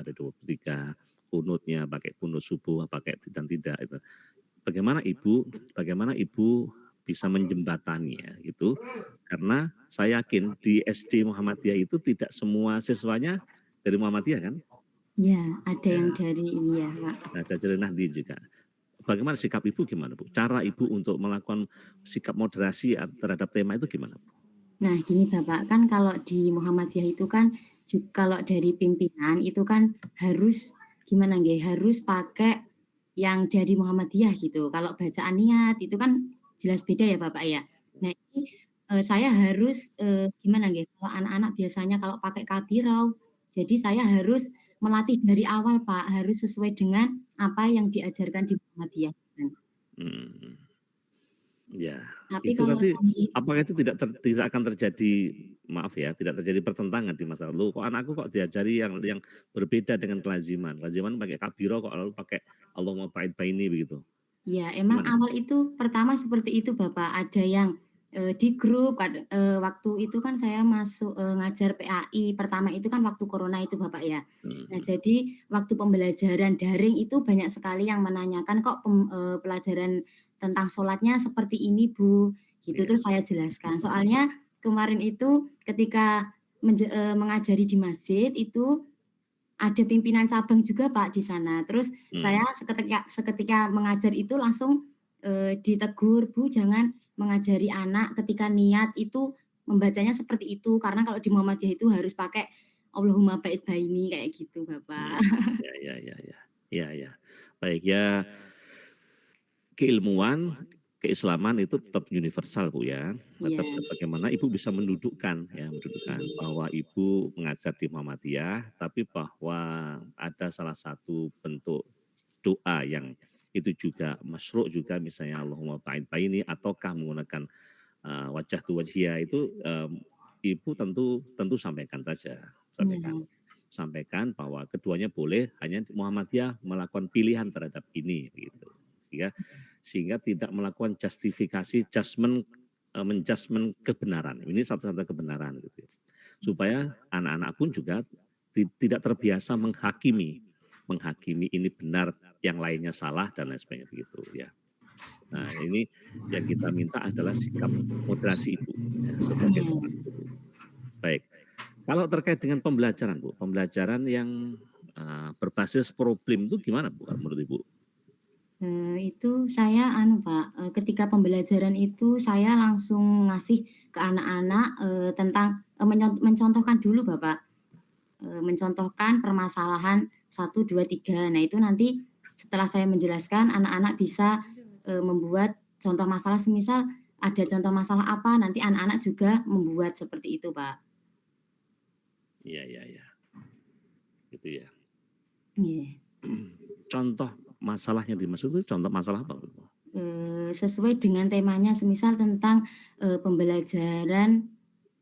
ada 23. Kunutnya pakai kunut subuh, pakai dan tidak itu. Bagaimana Ibu bisa menjembatani ya itu, karena saya yakin di SD Muhammadiyah itu tidak semua siswanya dari Muhammadiyah kan? Ya, ada yang dari ini ya, Pak. Ada dari Nahdliyin juga. Bagaimana sikap Ibu gimana, Bu? Cara Ibu untuk melakukan sikap moderasi terhadap tema itu gimana, Bu? Nah, gini Bapak, kan kalau di Muhammadiyah itu kan kalau dari pimpinan itu kan harus gimana nggih, harus pakai yang dari Muhammadiyah gitu. Kalau bacaan niat itu kan jelas beda ya Bapak ya. Nah, ini saya harus gimana nggih, kalau anak-anak biasanya kalau pakai kabirau, jadi saya harus melatih dari awal Pak, harus sesuai dengan apa yang diajarkan di Muhammadiyah. Ya, Tapi itu kalau nanti di apakah itu tidak akan terjadi, maaf ya, tidak terjadi pertentangan di masa lalu, kok anakku kok diajari yang berbeda dengan kelaziman pakai kabiro kok lalu pakai Allahumma ba'id baini begitu? Ya, emang Gimana? awal itu pertama seperti itu Bapak, ada yang di grup waktu itu kan saya masuk ngajar PAI pertama itu kan waktu corona itu Bapak ya. Nah, jadi waktu pembelajaran daring itu banyak sekali yang menanyakan kok pelajaran tentang sholatnya seperti ini Bu, gitu. Terus saya jelaskan. Soalnya kemarin itu ketika mengajari di masjid itu ada pimpinan cabang juga Pak di sana. Terus saya seketika mengajar itu langsung ditegur, Bu jangan mengajari anak ketika niat itu membacanya seperti itu. Karena kalau di Muhammadiyah itu harus pakai Allahumma ba'id baini kayak gitu Bapak. Ya. Baik ya, keilmuan, keislaman itu tetap universal Bu ya. Tetap bagaimana Ibu bisa mendudukkan bahwa Ibu mengajar di Muhammadiyah, tapi bahwa ada salah satu bentuk doa yang itu juga masyru' juga misalnya Allahumma ba'id baini ataukah menggunakan wajah tu wajhiyah itu Ibu tentu sampaikan saja. Sampaikan bahwa keduanya boleh, hanya Muhammadiyah melakukan pilihan terhadap ini gitu. Sehingga tidak melakukan justifikasi menjudgment kebenaran. Ini satu-satunya kebenaran gitu. Supaya anak-anak pun juga tidak terbiasa menghakimi ini benar, yang lainnya salah dan lain sebagainya begitu ya. Nah, ini yang kita minta adalah sikap moderasi Ibu ya, sebagai seorang guru. Baik. Kalau terkait dengan pembelajaran Bu, pembelajaran yang berbasis problem itu gimana Bu menurut Ibu? Itu saya Pak, ketika pembelajaran itu saya langsung ngasih ke anak-anak tentang mencontohkan dulu Bapak. Mencontohkan permasalahan 1, 2, 3. Nah, itu nanti setelah saya menjelaskan anak-anak bisa membuat contoh masalah semisal ada contoh masalah apa, nanti anak-anak juga membuat seperti itu, Pak. Iya. Gitu ya. Iya. Contoh masalahnya dimaksud itu contoh masalah apa, Bu? Sesuai dengan temanya, semisal tentang pembelajaran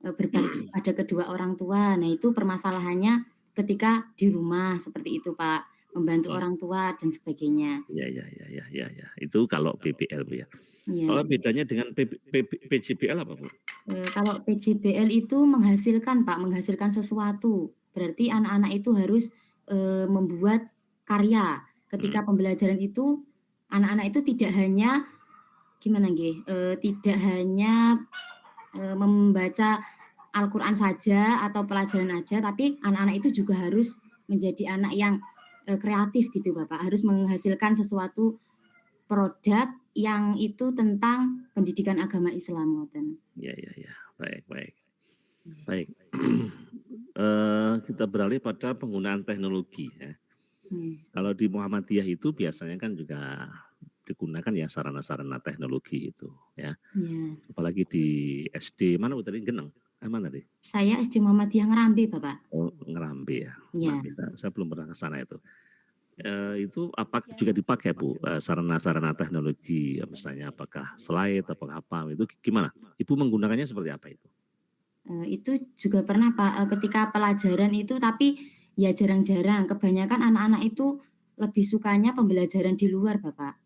berbakti pada kedua orang tua. Nah, itu permasalahannya ketika di rumah seperti itu, Pak, membantu orang tua dan sebagainya. Iya. Itu kalau PBL, Bu, ya. Iya. Kalau bedanya dengan PJBL apa, Bu? Kalau PJBL itu menghasilkan, Pak, menghasilkan sesuatu. Berarti anak-anak itu harus membuat karya. Ketika pembelajaran itu, anak-anak itu tidak hanya tidak hanya membaca Al-Quran saja atau pelajaran aja, tapi anak-anak itu juga harus menjadi anak yang kreatif gitu, Bapak. Harus menghasilkan sesuatu produk yang itu tentang pendidikan agama Islam, ngoten. Iya. Baik. Kita beralih pada penggunaan teknologi, ya. Kalau di Muhammadiyah itu biasanya kan juga digunakan ya sarana-sarana teknologi itu, ya. Apalagi di SD mana Bu tadi, Geneng? Mana tadi? Saya SD Muhammadiyah Ngerambe, Bapak. Oh, Ngerambe ya. Iya. Saya belum pernah ke sana itu. Itu apa juga dipakai, Bu, sarana-sarana teknologi, misalnya apakah slide, apakah apa, itu gimana? Ibu menggunakannya seperti apa itu? Itu juga pernah, Pak, ketika pelajaran itu, tapi ya jarang-jarang. Kebanyakan anak-anak itu lebih sukanya pembelajaran di luar, Bapak.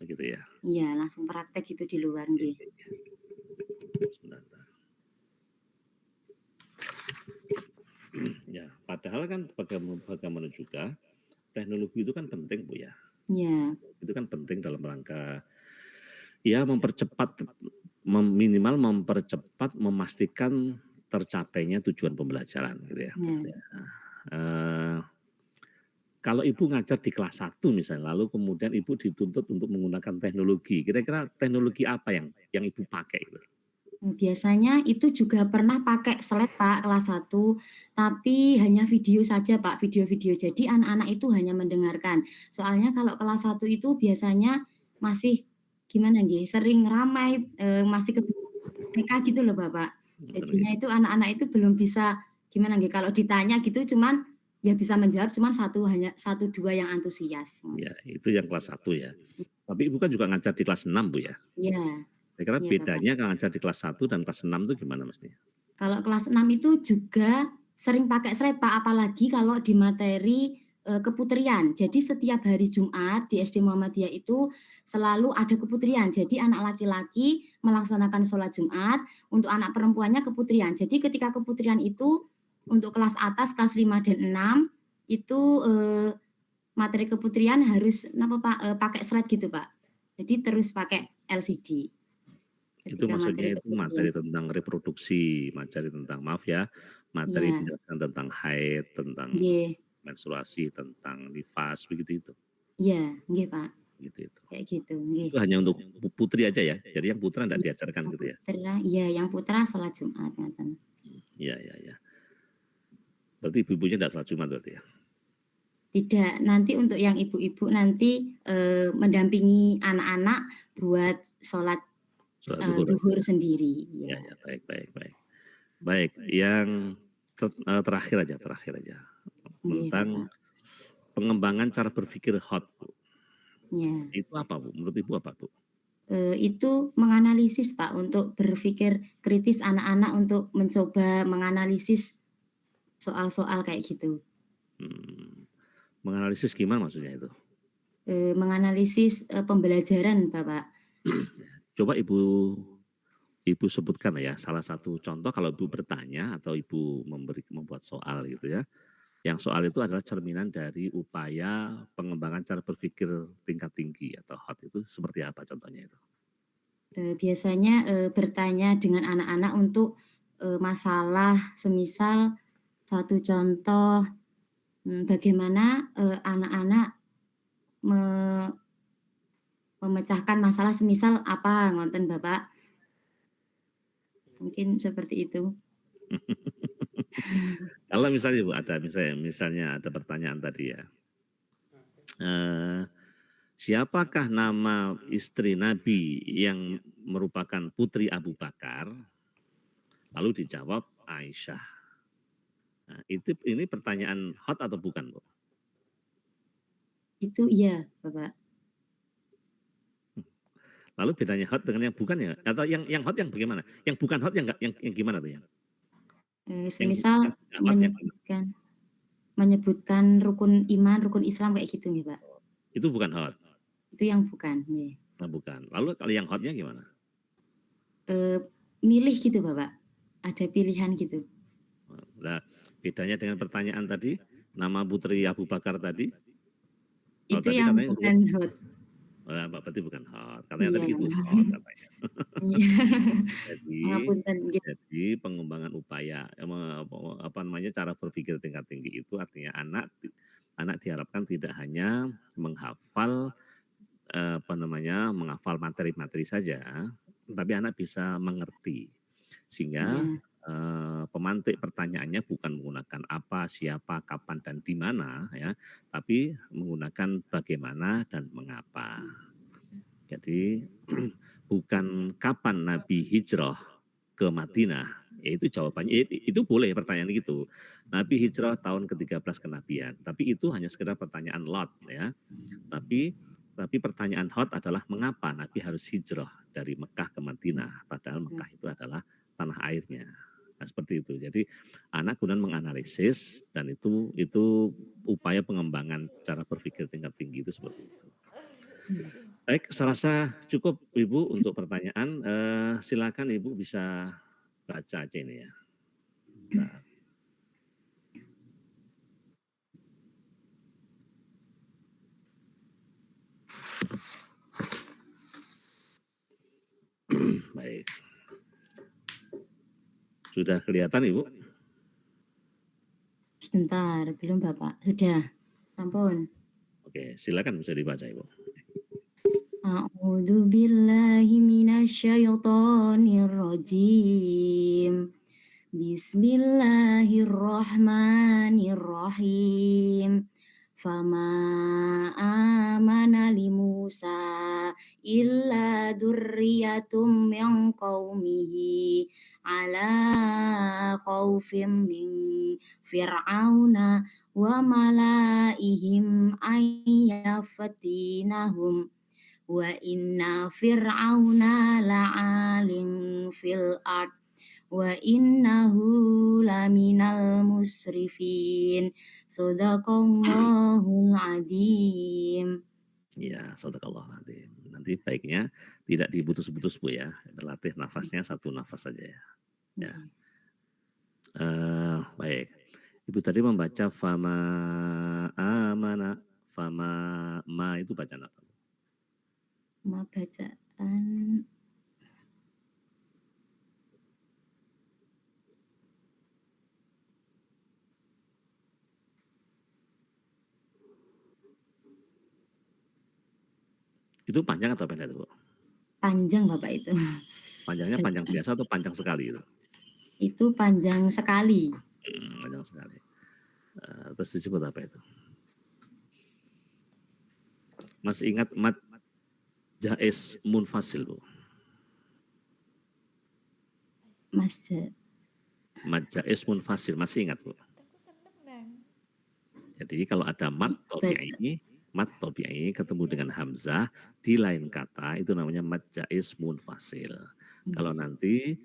Begitu ya? Iya, langsung praktek itu di luar, nggih. Sebentar. Ya, padahal kan bagaimana juga teknologi itu kan penting, Bu, ya. Iya. Itu kan penting dalam rangka ya minimal mempercepat, memastikan tercapainya tujuan pembelajaran gitu ya. Kalau Ibu ngajar di kelas 1 misalnya, lalu kemudian Ibu dituntut untuk menggunakan teknologi, kira-kira teknologi apa yang Ibu pakai gitu? Biasanya itu juga pernah pakai slide, Pak, kelas 1, tapi hanya video saja, Pak, video-video. Jadi anak-anak itu hanya mendengarkan. Soalnya kalau kelas 1 itu biasanya masih sering ramai, masih ke TK gitu loh, Bapak. Jadinya itu anak-anak itu belum bisa kalau ditanya gitu cuman ya bisa menjawab cuman 1, 2 yang antusias. Ya, itu yang kelas 1 ya. Tapi Ibu kan juga ngajar di kelas 6, Bu, ya? Iya. Kira-kira Iya, bedanya kalau ngajar di kelas 1 dan kelas 6 itu gimana mestinya? Kalau kelas 6 itu juga sering pakai slide, Pak, apalagi kalau di materi keputrian. Jadi setiap hari Jumat di SD Muhammadiyah itu selalu ada keputrian. Jadi anak laki-laki melaksanakan sholat Jumat, untuk anak perempuannya keputrian. Jadi ketika keputrian itu untuk kelas atas, kelas 5 dan 6 itu materi keputrian harus pakai slide gitu, Pak. Jadi terus pakai LCD. Itu maksudnya itu materi tentang reproduksi, materi tentang materi penjelasan tentang haid, tentang menstruasi, tentang nifas, begitu itu? Iya, nggih, Pak. Gitu itu. Kayak gitu, nggih. Itu hanya untuk putri aja ya? Jadi yang putra enggak diajarkan gitu ya? Iya, yang putra sholat Jumat, ngoten. Iya. Berarti ibu-ibunya enggak sholat Jumat berarti ya? Tidak, nanti untuk yang ibu-ibu nanti mendampingi anak-anak buat sholat zuhur sendiri. Ya, baik. Baik, yang terakhir aja tentang pengembangan cara berpikir hot, Bu. Ya. Itu apa, Bu? Menurut Ibu apa, Bu? Itu menganalisis, Pak, untuk berpikir kritis anak-anak untuk mencoba menganalisis soal-soal kayak gitu. Menganalisis gimana maksudnya itu? Menganalisis pembelajaran, Bapak. Coba Ibu sebutkan ya salah satu contoh kalau Ibu bertanya atau Ibu membuat soal gitu ya. Yang soal itu adalah cerminan dari upaya pengembangan cara berpikir tingkat tinggi atau hot itu seperti apa contohnya itu? Biasanya bertanya dengan anak-anak untuk masalah semisal satu contoh bagaimana anak-anak memecahkan masalah semisal apa, ngoten, Bapak. Mungkin seperti itu. Kalau misalnya Bu ada misalnya ada pertanyaan tadi ya. Siapakah nama istri Nabi yang merupakan putri Abu Bakar? Lalu dijawab Aisyah. Nah, ini pertanyaan hot atau bukan, Bu? Itu iya, Bapak. Lalu bedanya hot dengan yang bukan ya? Atau yang hot yang bagaimana? Yang bukan hot yang enggak yang gimana tuh yang? Yang Semisal yang enggak hot yang mana? menyebutkan rukun iman, rukun Islam kayak gitu nggih, Pak? Itu bukan hot. Itu yang bukan, nggih. Nah, bukan. Lalu kalau yang hotnya gimana? Milih gitu, Bapak. Ada pilihan gitu. Nah, bedanya dengan pertanyaan tadi, nama putri Abu Bakar tadi? Kalau Itu tadi yang katanya bukan hot. berarti bukan hot. Katanya Iya. tadi itu hot katanya. Iya. Jadi Pangapunten nggih. jadi pengembangan upaya apa namanya cara berpikir tingkat tinggi itu artinya anak diharapkan tidak hanya menghafal apa namanya menghafal materi-materi saja, tapi anak bisa mengerti sehingga Iya. pemantik pertanyaannya bukan menggunakan apa, siapa, kapan, dan di mana ya, tapi menggunakan bagaimana dan mengapa. Jadi bukan kapan Nabi hijrah ke Madinah, yaitu jawabannya itu boleh pertanyaan gitu. Nabi hijrah tahun ke-13 kenabian, tapi itu hanya sekedar pertanyaan lot ya. Tapi pertanyaan hot adalah mengapa Nabi harus hijrah dari Mekah ke Madinah, padahal Mekah itu adalah tanah airnya. Nah, seperti itu. Jadi anak kemudian menganalisis dan itu upaya pengembangan cara berpikir tingkat tinggi itu seperti itu. Baik, saya rasa cukup Ibu untuk pertanyaan. Silakan Ibu bisa baca aja ini ya. Bentar. Baik. Sudah kelihatan Ibu? Sebentar, belum Bapak. Sudah. Ampun. Oke, silakan bisa dibaca Ibu. A'udzu billahi minasyaitonir rajim. Bismillahirrahmanirrahim. Fama amana li Musa illa dzurriyyatum min qaumihi ala khaufim min fir'auna wa malaihim ayyafatinahum wa inna fir'auna la'alin fil ard wa innahu laminal musrifin. Shadaqallahul adzim. Ya, sadaqallahul adzim. Nanti baiknya tidak diputus-putus Bu ya. Berlatih nafasnya satu nafas saja ya. Ya. Baik. Ibu tadi membaca fama amana, fama ma itu bacaan apa? Ma bacaan Itu panjang atau pendek Bu? panjang Bapak itu. Panjangnya panjang biasa atau panjang sekali itu? Itu panjang sekali. Panjang sekali. Terus disebut apa itu? Masih ingat mad jais munfasil Bu? Mad jais munfasil masih ingat Bu? Jadi kalau ada mad tobi'i ketemu dengan hamzah di lain kata itu namanya mad jais munfasil. Kalau nanti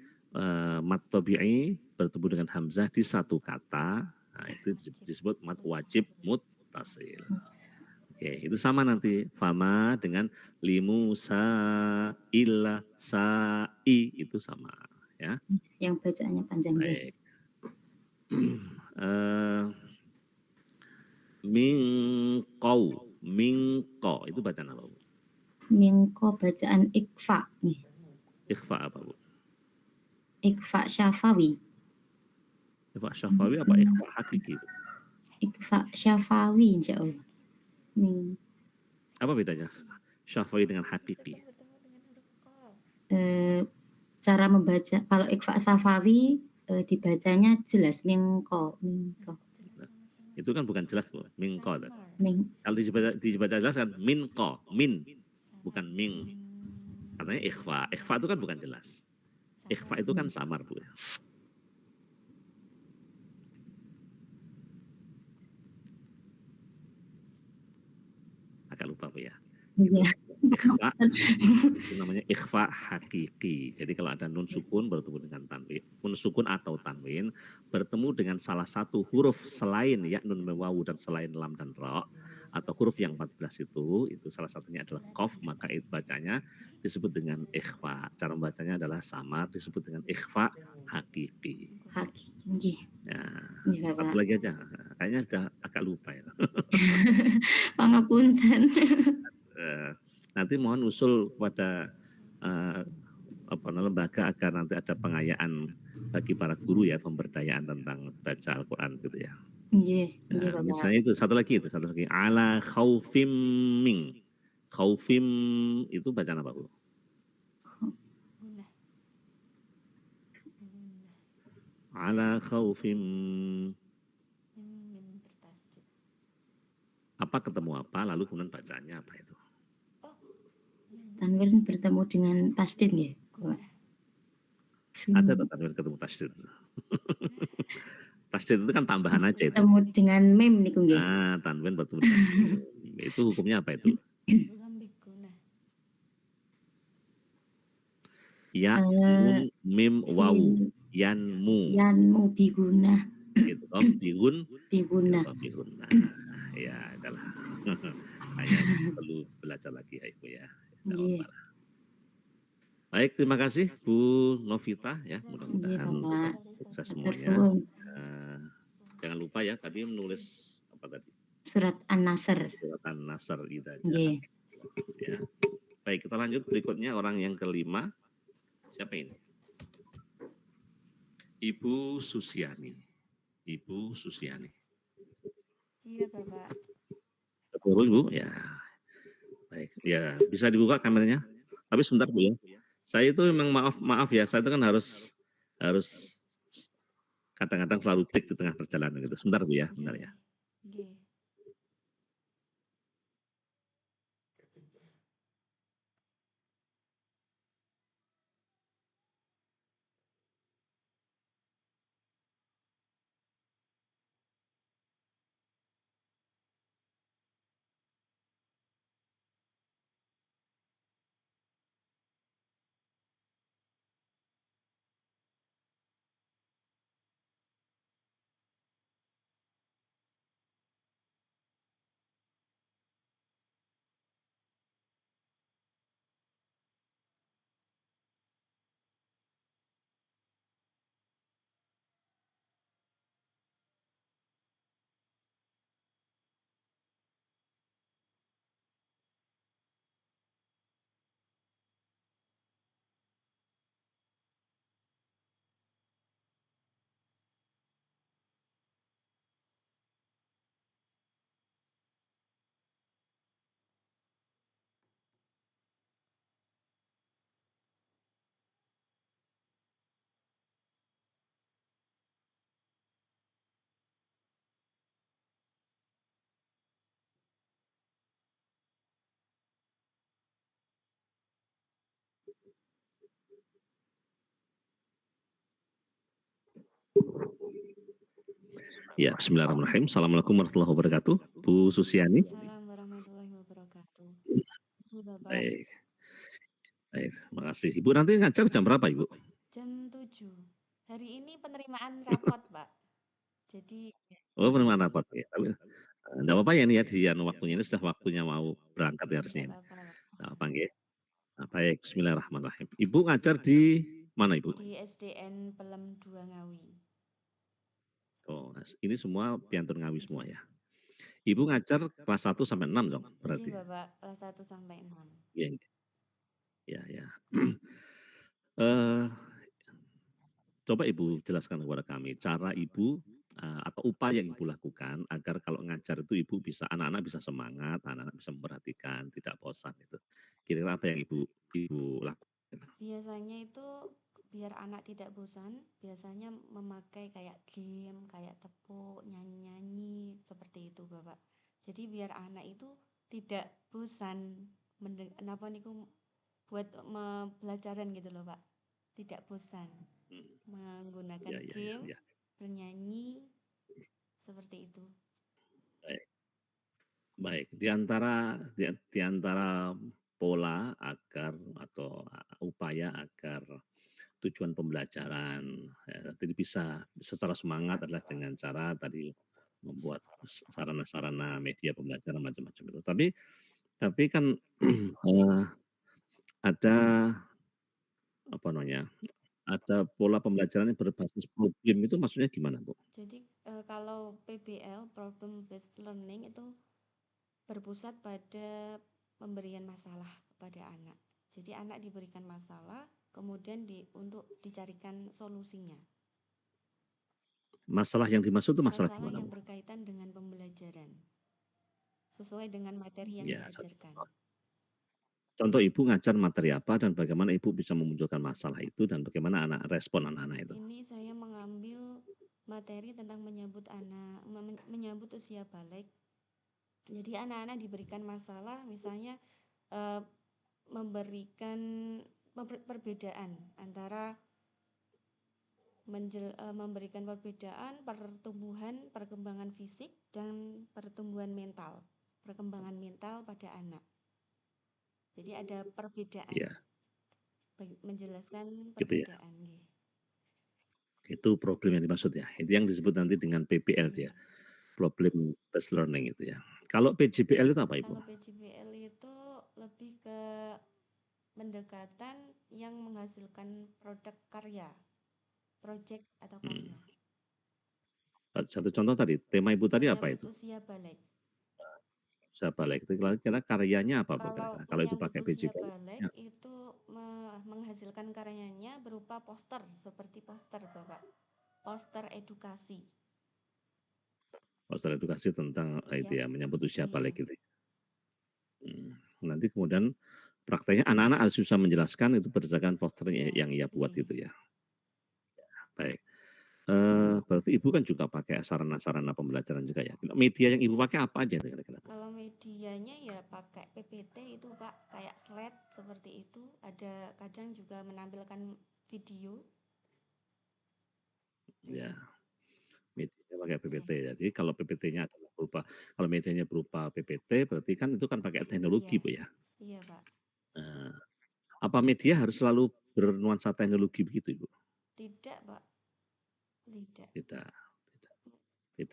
mad tobi'i bertemu dengan hamzah di satu kata, nah itu disebut mad wajib muttasil. Oke, itu sama nanti fama dengan limusa illa sa'i itu sama ya. Yang bacaannya panjang. Baik. Mingko itu bacaan apa Bu? Mingko bacaan ikfa nih. Ikhfa apa Bu? Ikfa syafawi. Ikhfa syafawi apa ikhfa hakiki Bu? Ikfa syafawi insyaallah. Apa bedanya syafawi dengan hakiki? Cara membaca kalau ikfa syafawi dibacanya jelas mingko. Itu kan bukan jelas Bu, mingko. Kalau dibaca jelas kan minko, min bukan ming. katanya ikhfa. Ikhfa itu kan bukan jelas. Ikhfa itu kan samar, Bu. Agak lupa, Bu ya. Iya. Ikhfa itu namanya ikhfa hakiki. Jadi kalau ada nun sukun bertemu dengan tanwin, nun sukun atau tanwin bertemu dengan salah satu huruf selain ya nun wawu dan selain lam dan ra atau huruf yang 14 itu salah satunya adalah qaf, maka itu bacanya disebut dengan ikhfa. Cara membacanya adalah samar, disebut dengan ikhfa hakiki. Hakiki. Ya, Iya, satu Bapak. lagi aja. Kayaknya sudah agak lupa ya. Pangapunten. Nanti mohon usul kepada lembaga agar nanti ada pengayaan bagi para guru ya, pemberdayaan tentang baca Al-Quran gitu ya. Iya, iya, Nah, Bapak. misalnya itu satu lagi ala khaufim ming. Khaufim itu bacaan apa, Bu? Ala khaufim apa ketemu apa lalu kemudian bacaannya apa itu? Tanwin bertemu dengan tasdid ya? Ada tak tanwin ketemu tasdid? Tasdid itu kan tambahan aja itu. Bertemu dengan mem nih nggih. Ah, tanwin bertemu dengan mim. Itu hukumnya apa itu? Ya, nun, mim, wawu, yanmu. Yanmu biguna. Gitu toh, bigun. Biguna. Bihun. Nah, ya adalah. Hanya perlu belajar lagi ya Ibu ya. Iya. Baik, terima kasih Bu Novita ya. Mudah-mudahan Bapak. sukses Matur semuanya. suwun. Jangan lupa ya tadi menulis apa tadi? Surat An-Nasr. Surat An-Nasr itu aja. Nggih. Ya. Baik, kita lanjut berikutnya orang yang kelima. Siapa ini? Ibu Susiani. Ibu Susiani. Iya, Bapak. Betul, Ibu? Ya. Baik, ya bisa dibuka kameranya. Tapi sebentar, Bu ya. Saya itu memang maaf ya, saya itu kan harus kadang-kadang selalu klik di tengah perjalanan gitu. Sebentar, Bu ya, bentar ya. Nggih. Ya, bismillahirrahmanirrahim. Assalamualaikum warahmatullahi wabarakatuh. Bu Susiani. Assalamualaikum warahmatullahi wabarakatuh. Terima Bapak. Baik. Baik, terima kasih. Ibu nanti ngajar jam berapa, Ibu? Jam 7. Hari ini penerimaan rapot, Pak. Jadi Oh, penerimaan rapat ya. Tapi enggak apa-apa ya ini ya di waktunya ini sudah waktunya mau berangkat ya harusnya. enggak apa-apa, Pak. Nah, apa nggih? Nah, baik, bismillahirrahmanirrahim. Ibu ngajar di mana, Ibu? Di SDN Pelem 2 Ngawi. Oh, ini semua piantun Ngawi semua ya. Ibu ngajar kelas 1 sampai 6 dong berarti. Jadi Bapak kelas 1 sampai 6. Iya. Ya. Coba Ibu jelaskan kepada kami cara Ibu atau upaya yang Ibu lakukan agar kalau ngajar itu Ibu bisa anak-anak bisa semangat, anak-anak bisa memperhatikan, tidak bosan itu. Kira-kira apa yang Ibu lakukan? Biasanya itu biar anak tidak bosan, biasanya memakai kayak game, kayak tepuk, nyanyi-nyanyi, seperti itu Bapak. Jadi biar anak itu tidak bosan, napa niku buat pelajaran gitu loh Pak. Tidak bosan menggunakan Ya, ya, ya, game, ya. bernyanyi, seperti itu. Baik. Baik, di antara pola agar atau upaya agar tujuan pembelajaran tadi bisa secara semangat adalah dengan cara tadi membuat sarana-sarana media pembelajaran macam-macam itu. Tapi kan ada apa namanya? Ada pola pembelajaran yang berbasis problem itu maksudnya gimana, Bu? Jadi kalau PBL (Problem Based Learning) itu berpusat pada pemberian masalah kepada anak. Jadi anak diberikan masalah, kemudian untuk dicarikan solusinya. Masalah yang dimaksud itu masalah Masalah gimana, yang Bu? berkaitan dengan pembelajaran, sesuai dengan materi yang Ya, diajarkan. contoh ibu ngajar materi apa dan bagaimana ibu bisa memunculkan masalah itu dan bagaimana respon anak-anak itu? Ini saya mengambil materi tentang menyambut anak, menyambut usia balik. Jadi anak-anak diberikan masalah, misalnya memberikan perbedaan antara memberikan perbedaan pertumbuhan, perkembangan fisik dan pertumbuhan mental, perkembangan mental pada anak. Jadi ada perbedaan, Ya, menjelaskan gitu ya. perbedaan. Itu problem yang dimaksud ya. Itu yang disebut nanti dengan PBL ya, problem based learning itu ya. Kalau PJBL itu apa, Ibu? Kalau PJBL itu lebih ke pendekatan yang menghasilkan produk karya, project atau karya. Satu contoh tadi, tema Ibu tadi apa itu? Menyambut usia balik. Usia balik itu kira-kira karyanya apa, Bu? Kalau Kalau itu menyambut pakai usia PJBL? balik itu menghasilkan karyanya berupa poster, seperti poster Bapak, poster edukasi. Poster edukasi tentang itu ya, menyambut usia balik gitu. Nanti kemudian prakteknya anak-anak harus bisa menjelaskan itu berdasarkan poster yang ia buat gitu ya. Baik. Berarti Ibu kan juga pakai sarana-sarana pembelajaran juga ya. Media yang Ibu pakai apa aja kira-kira? Kalau medianya ya pakai PPT itu Pak, kayak slide seperti itu. Ada kadang juga menampilkan video. Ya, medianya pakai PPT. Jadi kalau PPT-nya adalah kalau medianya berupa PPT, berarti kan itu kan pakai teknologi, Bu ya. Iya Pak. Apa media harus selalu bernuansa teknologi begitu, Ibu? Tidak Pak. Tidak.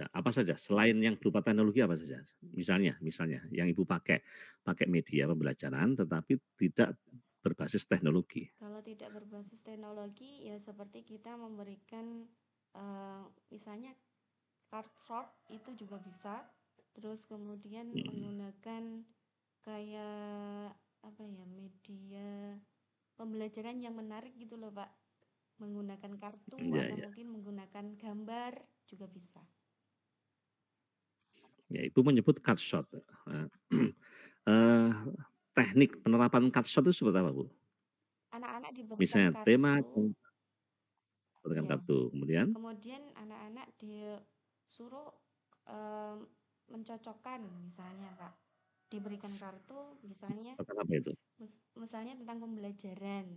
Apa saja selain yang berupa teknologi apa saja? Misalnya yang Ibu pakai media pembelajaran tetapi tidak berbasis teknologi. Kalau tidak berbasis teknologi ya seperti kita memberikan misalnya card short itu juga bisa. Terus kemudian menggunakan kayak apa ya, media pembelajaran yang menarik gitu loh Pak. Menggunakan kartu atau mungkin menggunakan gambar juga bisa. Ya, Ibu menyebut card shot. Teknik penerapan card shot itu seperti apa, Bu? Anak-anak diberikan Misalnya kartu. tema berikan kartu, kemudian Anak-anak disuruh mencocokkan misalnya Pak. Diberikan kartu misalnya apa itu? Misalnya tentang pembelajaran.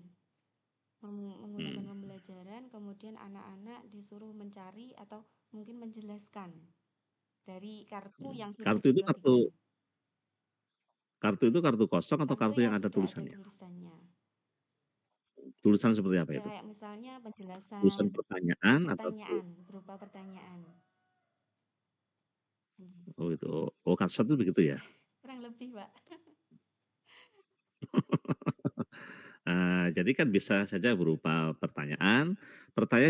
Menggunakan pembelajaran, kemudian anak-anak disuruh mencari atau mungkin menjelaskan dari kartu yang sudah dibagikan. Kartu itu kartu kosong atau kartu yang ada tulisannya? Tulisan seperti apa itu? Kayak misalnya penjelasan. Tulisan pertanyaan atau berupa pertanyaan. Oh itu. Oh card shot itu begitu ya? Kurang lebih, Pak. Jadi kan bisa saja berupa pertanyaan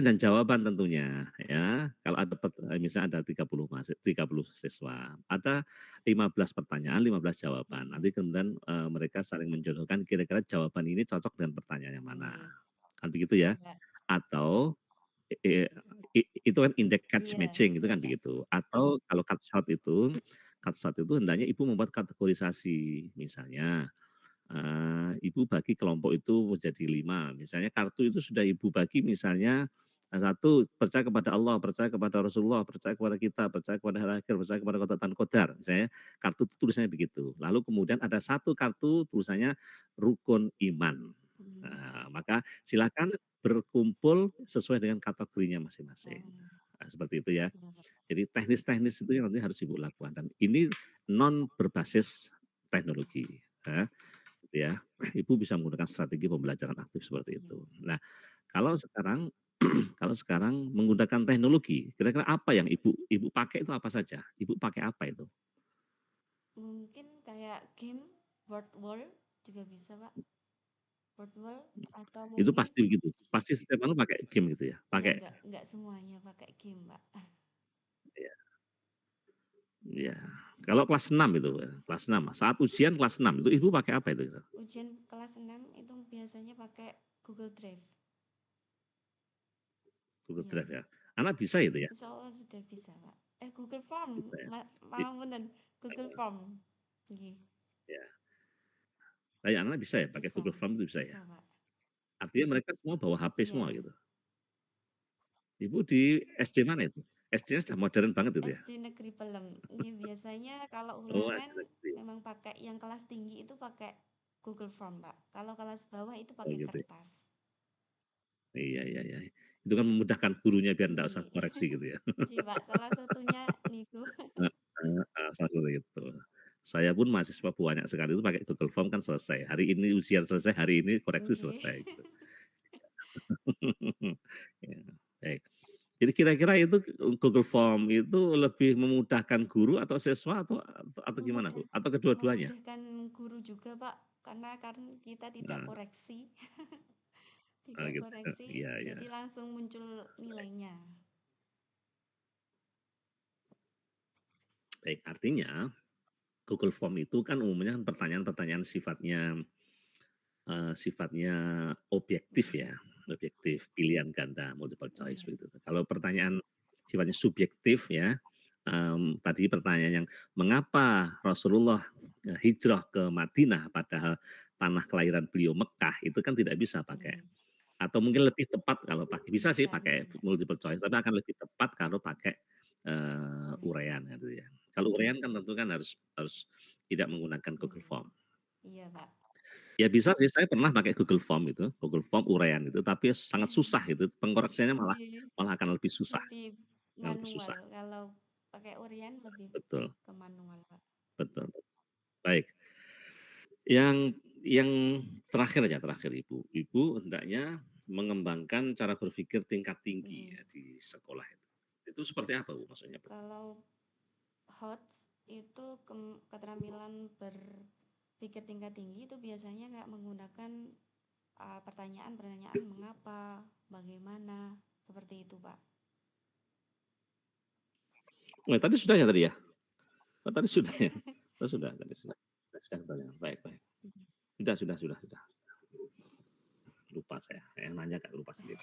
dan jawaban tentunya ya. Kalau ada misalnya ada 30 siswa, ada 15 pertanyaan, 15 jawaban. Nanti kemudian mereka saling menjodohkan kira-kira jawaban ini cocok dengan pertanyaan yang mana. Kan begitu ya? Atau itu kan index catch matching itu kan begitu. Atau kalau cut shot itu hendaknya ibu membuat kategorisasi misalnya. Ibu bagi kelompok itu menjadi 5. Misalnya kartu itu sudah ibu bagi misalnya Satu, percaya kepada Allah, percaya kepada Rasulullah, percaya kepada kita, percaya kepada hari akhir, percaya kepada qadar qadar. Misalnya kartu itu tulisannya begitu. Lalu kemudian ada satu kartu tulisannya rukun iman. Nah, maka silakan berkumpul sesuai dengan kategorinya masing-masing. Nah, seperti itu ya. Jadi teknis-teknis itu yang nanti harus Ibu lakukan dan ini non berbasis teknologi. Ya, Ibu bisa menggunakan strategi pembelajaran aktif seperti itu. Nah, kalau sekarang kalau sekarang menggunakan teknologi, kira-kira apa yang Ibu pakai itu apa saja? Ibu pakai apa itu? Mungkin kayak game Word World juga bisa, Pak. Word World atau Itu mungkin pasti begitu? Pasti setiap malam pakai game gitu ya? ya Pakai enggak semuanya pakai game, Pak. Iya. Iya. Kalau kelas 6 itu, kelas 6, saat ujian kelas 6 itu Ibu pakai apa itu? Ujian kelas 6 itu biasanya pakai Google Drive. Google Iya. Drive ya? Anak bisa itu ya? Insya Allah sudah bisa, Pak. Google Form, Bisa ya? malah Google Form. Nggih. Ya. Nah, anak bisa ya pakai Bisa, Google Form itu bisa ya? bisa, Pak. Artinya mereka semua bawa HP semua Iya. gitu? Ibu di SD mana itu? SD-nya sudah modern banget itu ya? SD Negeri Pelem. Ini biasanya kalau Oh, ulangan SD Negeri. memang pakai yang kelas tinggi itu pakai Google Form, Pak. Kalau kelas bawah itu Oh pakai gitu ya? kertas. Iya iya iya. Itu kan memudahkan gurunya biar enggak usah Nggih. koreksi gitu ya. Nggih, Pak, salah satunya niku. Heeh, salah satu itu. Saya pun mahasiswa banyak sekali itu pakai Google Form kan selesai. Hari ini ujian selesai, hari ini koreksi Nggih. selesai gitu. Ya, baik. Jadi kira-kira itu Google Form itu lebih memudahkan guru atau siswa atau gimana, Bu? Atau kedua-duanya? Memudahkan guru juga, Pak, karena kan kita tidak Nah, koreksi. oh Tidak gitu. koreksi, Iya iya. jadi langsung muncul nilainya. Baik, artinya Google Form itu kan umumnya pertanyaan-pertanyaan sifatnya objektif ya, objektif, pilihan ganda, multiple choice Iya. begitu. Kalau pertanyaan sifatnya subjektif ya, tadi pertanyaan yang mengapa Rasulullah hijrah ke Madinah padahal tanah kelahiran beliau Mekah, itu kan tidak bisa pakai Nggih. atau mungkin lebih tepat kalau pakai bisa sih Bisa, pakai bisa. multiple choice, tapi akan lebih tepat kalau pakai, Uraian. uraian gitu ya. Kalau uraian kan tentu kan harus harus tidak menggunakan Google Nggih. Form. Iya, Pak. Ya bisa sih, saya pernah pakai Google Form itu, Google Form uraian itu, tapi sangat susah itu, pengkoreksiannya malah Nggih. malah akan lebih susah Lebih akan lebih susah. manual, kalau pakai uraian lebih Betul ke manual, Pak. betul. Baik. Yang terakhir aja, terakhir Ibu. Ibu hendaknya mengembangkan cara berpikir tingkat tinggi ya di sekolah itu. Itu seperti apa Bu maksudnya, Bu? Kalau HOT itu keterampilan berpikir tingkat tinggi itu biasanya nggak menggunakan pertanyaan-pertanyaan mengapa, bagaimana, seperti itu, Pak. Oh, tadi sudah ya tadi ya? Oh, tadi sudah ya? Oh, sudah tadi sudah. Sudah tanya. Baik baik. Sudah. Lupa saya nanya Kak, lupa sendiri.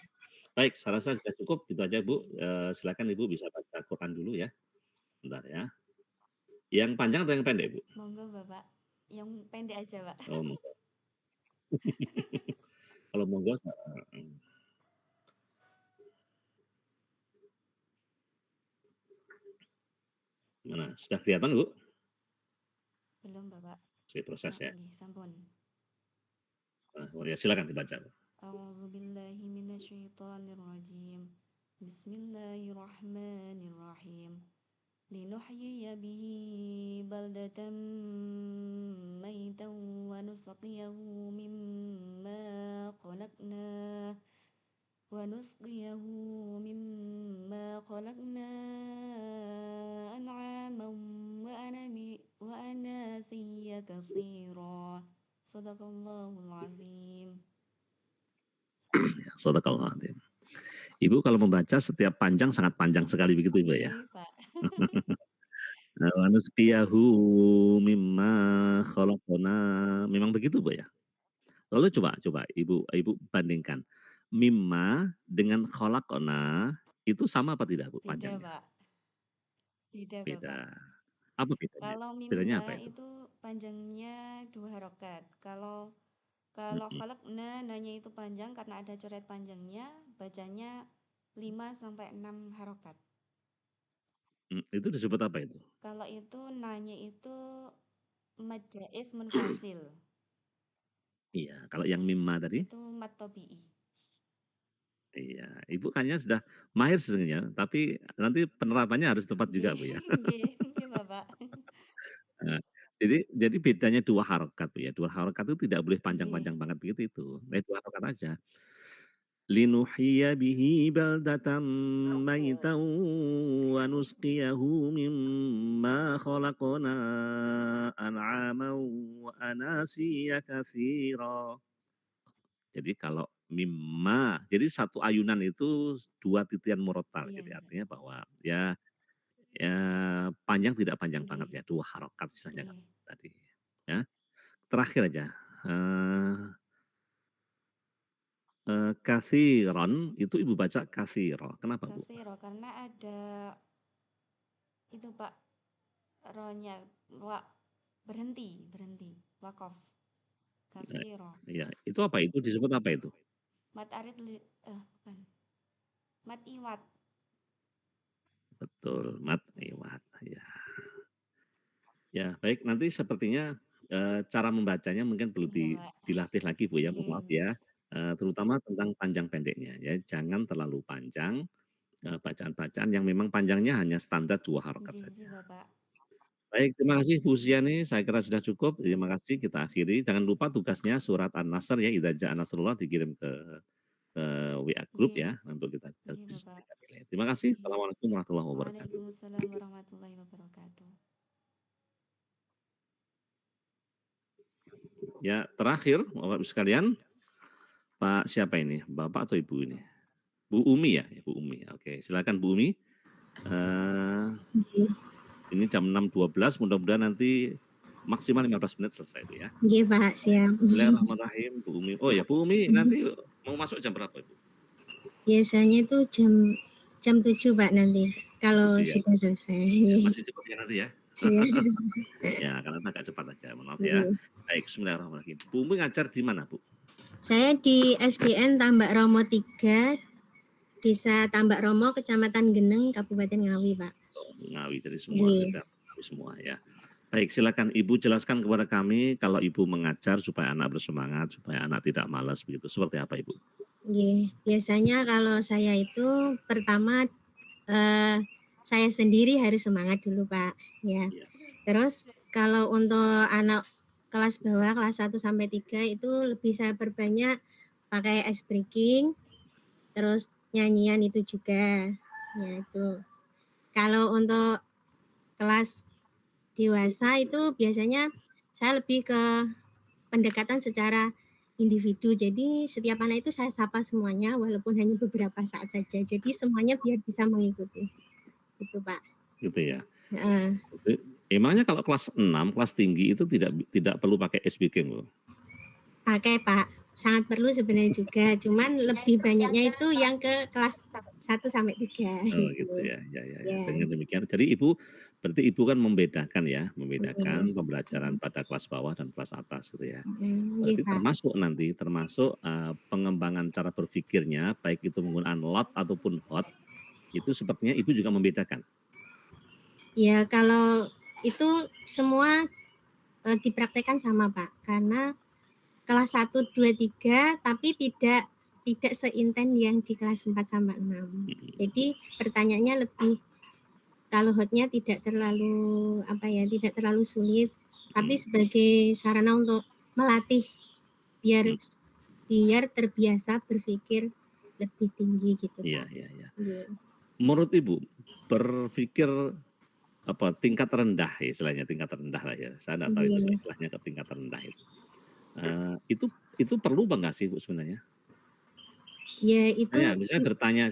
Baik, saya rasa sudah cukup, itu aja Bu, silakan Ibu bisa baca Quran dulu ya. Bentar ya. Yang panjang atau yang pendek, Bu? Monggo, Bapak. Yang pendek aja, Pak. Oh, monggo. Kalau monggo mana? Sudah kelihatan, Bu? Belum, Bapak. Saya proses ya. Nggih, sampun. Ya silakan dibaca. A'udzubillahi minasyaitonirrajim. Bismillahirrahmanirrahim. Linuhyiya bihi baldatan maitan wa nusqiyahu mimma khalaqna an'aman wa anasiya katsira. Shadaqallahul azim. Shadaqallahul azim. Ibu kalau membaca setiap panjang sangat panjang sekali begitu Ibu ya? Nggih, Pak. Wa nusqiyahu mimma khalaqna, memang begitu Bu ya? Lalu coba Ibu bandingkan, mimma dengan khalaqna itu sama apa tidak Bu Beda, panjangnya? Pak. Beda, Bapak. Beda. Apa bedanya? Kalau Bedanya mimma apa itu? itu panjangnya 2 harokat. Kalau Mhm. khalaqna nanya itu panjang karena ada coret panjangnya, bacanya 5 sampai 6 harokat. Itu disebut apa itu? Kalau itu nanya itu mad jaiz munfasil. Iya, kalau yang mimma tadi? Itu mad tabi'i. Iya, Ibu kayaknya sudah mahir sesungguhnya, tapi nanti penerapannya harus tepat juga, Bu, ya. Nggih, nggih, Bapak. Nah, jadi bedanya 2 harokat, Bu, ya. 2 harokat itu tidak boleh Nggih. panjang-panjang banget begitu itu. Nah, 2 harokat aja. Linuhyiya bihi baldatan maitan wa nusqiyahu mimma khalaqna an'aman wa anasiya katsira. Jadi kalau mimma, jadi satu ayunan itu 2 titian murotal, Iya, gitu. iya. Artinya bahwa ya panjang tidak panjang banget Nggih. ya, 2 harokat istilahnya kan Nggih. tadi, ya. Terakhir aja, katsiron itu Ibu baca katsiro, kenapa, Bu? Katsiro karena ada itu, Pak, ro-nya berhenti, waqaf. Katsiro. Iya, itu apa itu, disebut apa itu? Mad arid bukan. Mad iwad. Betul, mad iwad, ya. Ya, baik, nanti sepertinya, cara membacanya mungkin perlu Iya, Pak. dilatih lagi, Bu, ya, mohon Nggih. maaf ya, terutama tentang panjang pendeknya ya, jangan terlalu panjang, bacaan-bacaan yang memang panjangnya hanya standar 2 harokat Nggih, saja. nggih, Bapak. Baik, terima kasih Bu Usiani, saya kira sudah cukup, terima kasih, kita akhiri. Jangan lupa tugasnya surat An-Nasr ya, idza jaa nasrullah dikirim ke WA group Nggih. ya, untuk kita Nggih, Bapak. nilai. Terima kasih, Nggih. assalamualaikum warahmatullahi wabarakatuh. Waalaikumsalam warahmatullahi wabarakatuh. Ya, terakhir Bapak Ibu sekalian, Pak siapa ini? Bapak atau Ibu ini? Bu Umi ya? Bu Umi, oke. Silakan Bu Umi. Ini jam 6.12, mudah-mudahan nanti maksimal 15 menit selesai itu ya. Nggih, Pak, siap. Bismillahirrahmanirrahim, Bu Umi. Oh ya, Bu Umi nanti mau masuk jam berapa, Ibu? Biasanya itu jam 7, Pak, nanti, kalau 7 ya? sudah selesai. Masih cukup ya nanti ya? Iya. Ya, karena agak cepat aja, mohon maaf Iya. ya. Baik, bismillahirrahmanirrahim. Bu Umi ngajar di mana, Bu? Saya di SDN Tambak Romo 3, Desa Tambak Romo, Kecamatan Geneng, Kabupaten Ngawi, Pak. Oh, Ngawi, jadi semua Iya. Ngawi semua ya. Baik, silakan Ibu jelaskan kepada kami kalau Ibu mengajar supaya anak bersemangat, supaya anak tidak malas begitu. Seperti apa, Ibu? Nggih, biasanya kalau saya itu pertama saya sendiri harus semangat dulu, Pak, ya. Iya. Terus kalau untuk anak kelas bawah, kelas 1 sampai 3 itu lebih saya perbanyak pakai ice breaking, terus nyanyian itu juga, ya itu. Kalau untuk kelas dewasa itu biasanya saya lebih ke pendekatan secara individu. Jadi setiap anak itu saya sapa semuanya walaupun hanya beberapa saat saja. Jadi semuanya biar bisa mengikuti. Gitu, Pak. Gitu ya. Heeh. Emangnya kalau kelas 6, kelas tinggi itu tidak perlu pakai SBK, Bu? Pakai, Pak. Sangat perlu sebenarnya juga. Cuman lebih banyaknya itu yang ke kelas 1 sampai 3 Oh, gitu. gitu ya. Ya. Ya. Dengan demikian, jadi berarti Ibu kan membedakan pembelajaran pada kelas bawah dan kelas atas gitu ya. Berarti termasuk pengembangan cara berpikirnya, baik itu menggunakan lot ataupun hot, itu sepertinya Ibu juga membedakan. Ya, kalau itu semua dipraktekkan sama, Pak. Karena kelas 1, 2, 3 tapi tidak seinten yang di kelas 4 sampai 6. Jadi pertanyaannya lebih kalau hotnya tidak terlalu tidak terlalu sulit, tapi sebagai sarana untuk melatih biar terbiasa berpikir lebih tinggi gitu, Pak. Iya. Menurut Ibu, berpikir tingkat rendah ya, istilahnya tingkat rendah lah ya. Saya enggak tahu itu istilahnya ke tingkat rendah itu. Itu perlu enggak sih, Bu, sebenarnya? Ya, itu misalnya bertanya,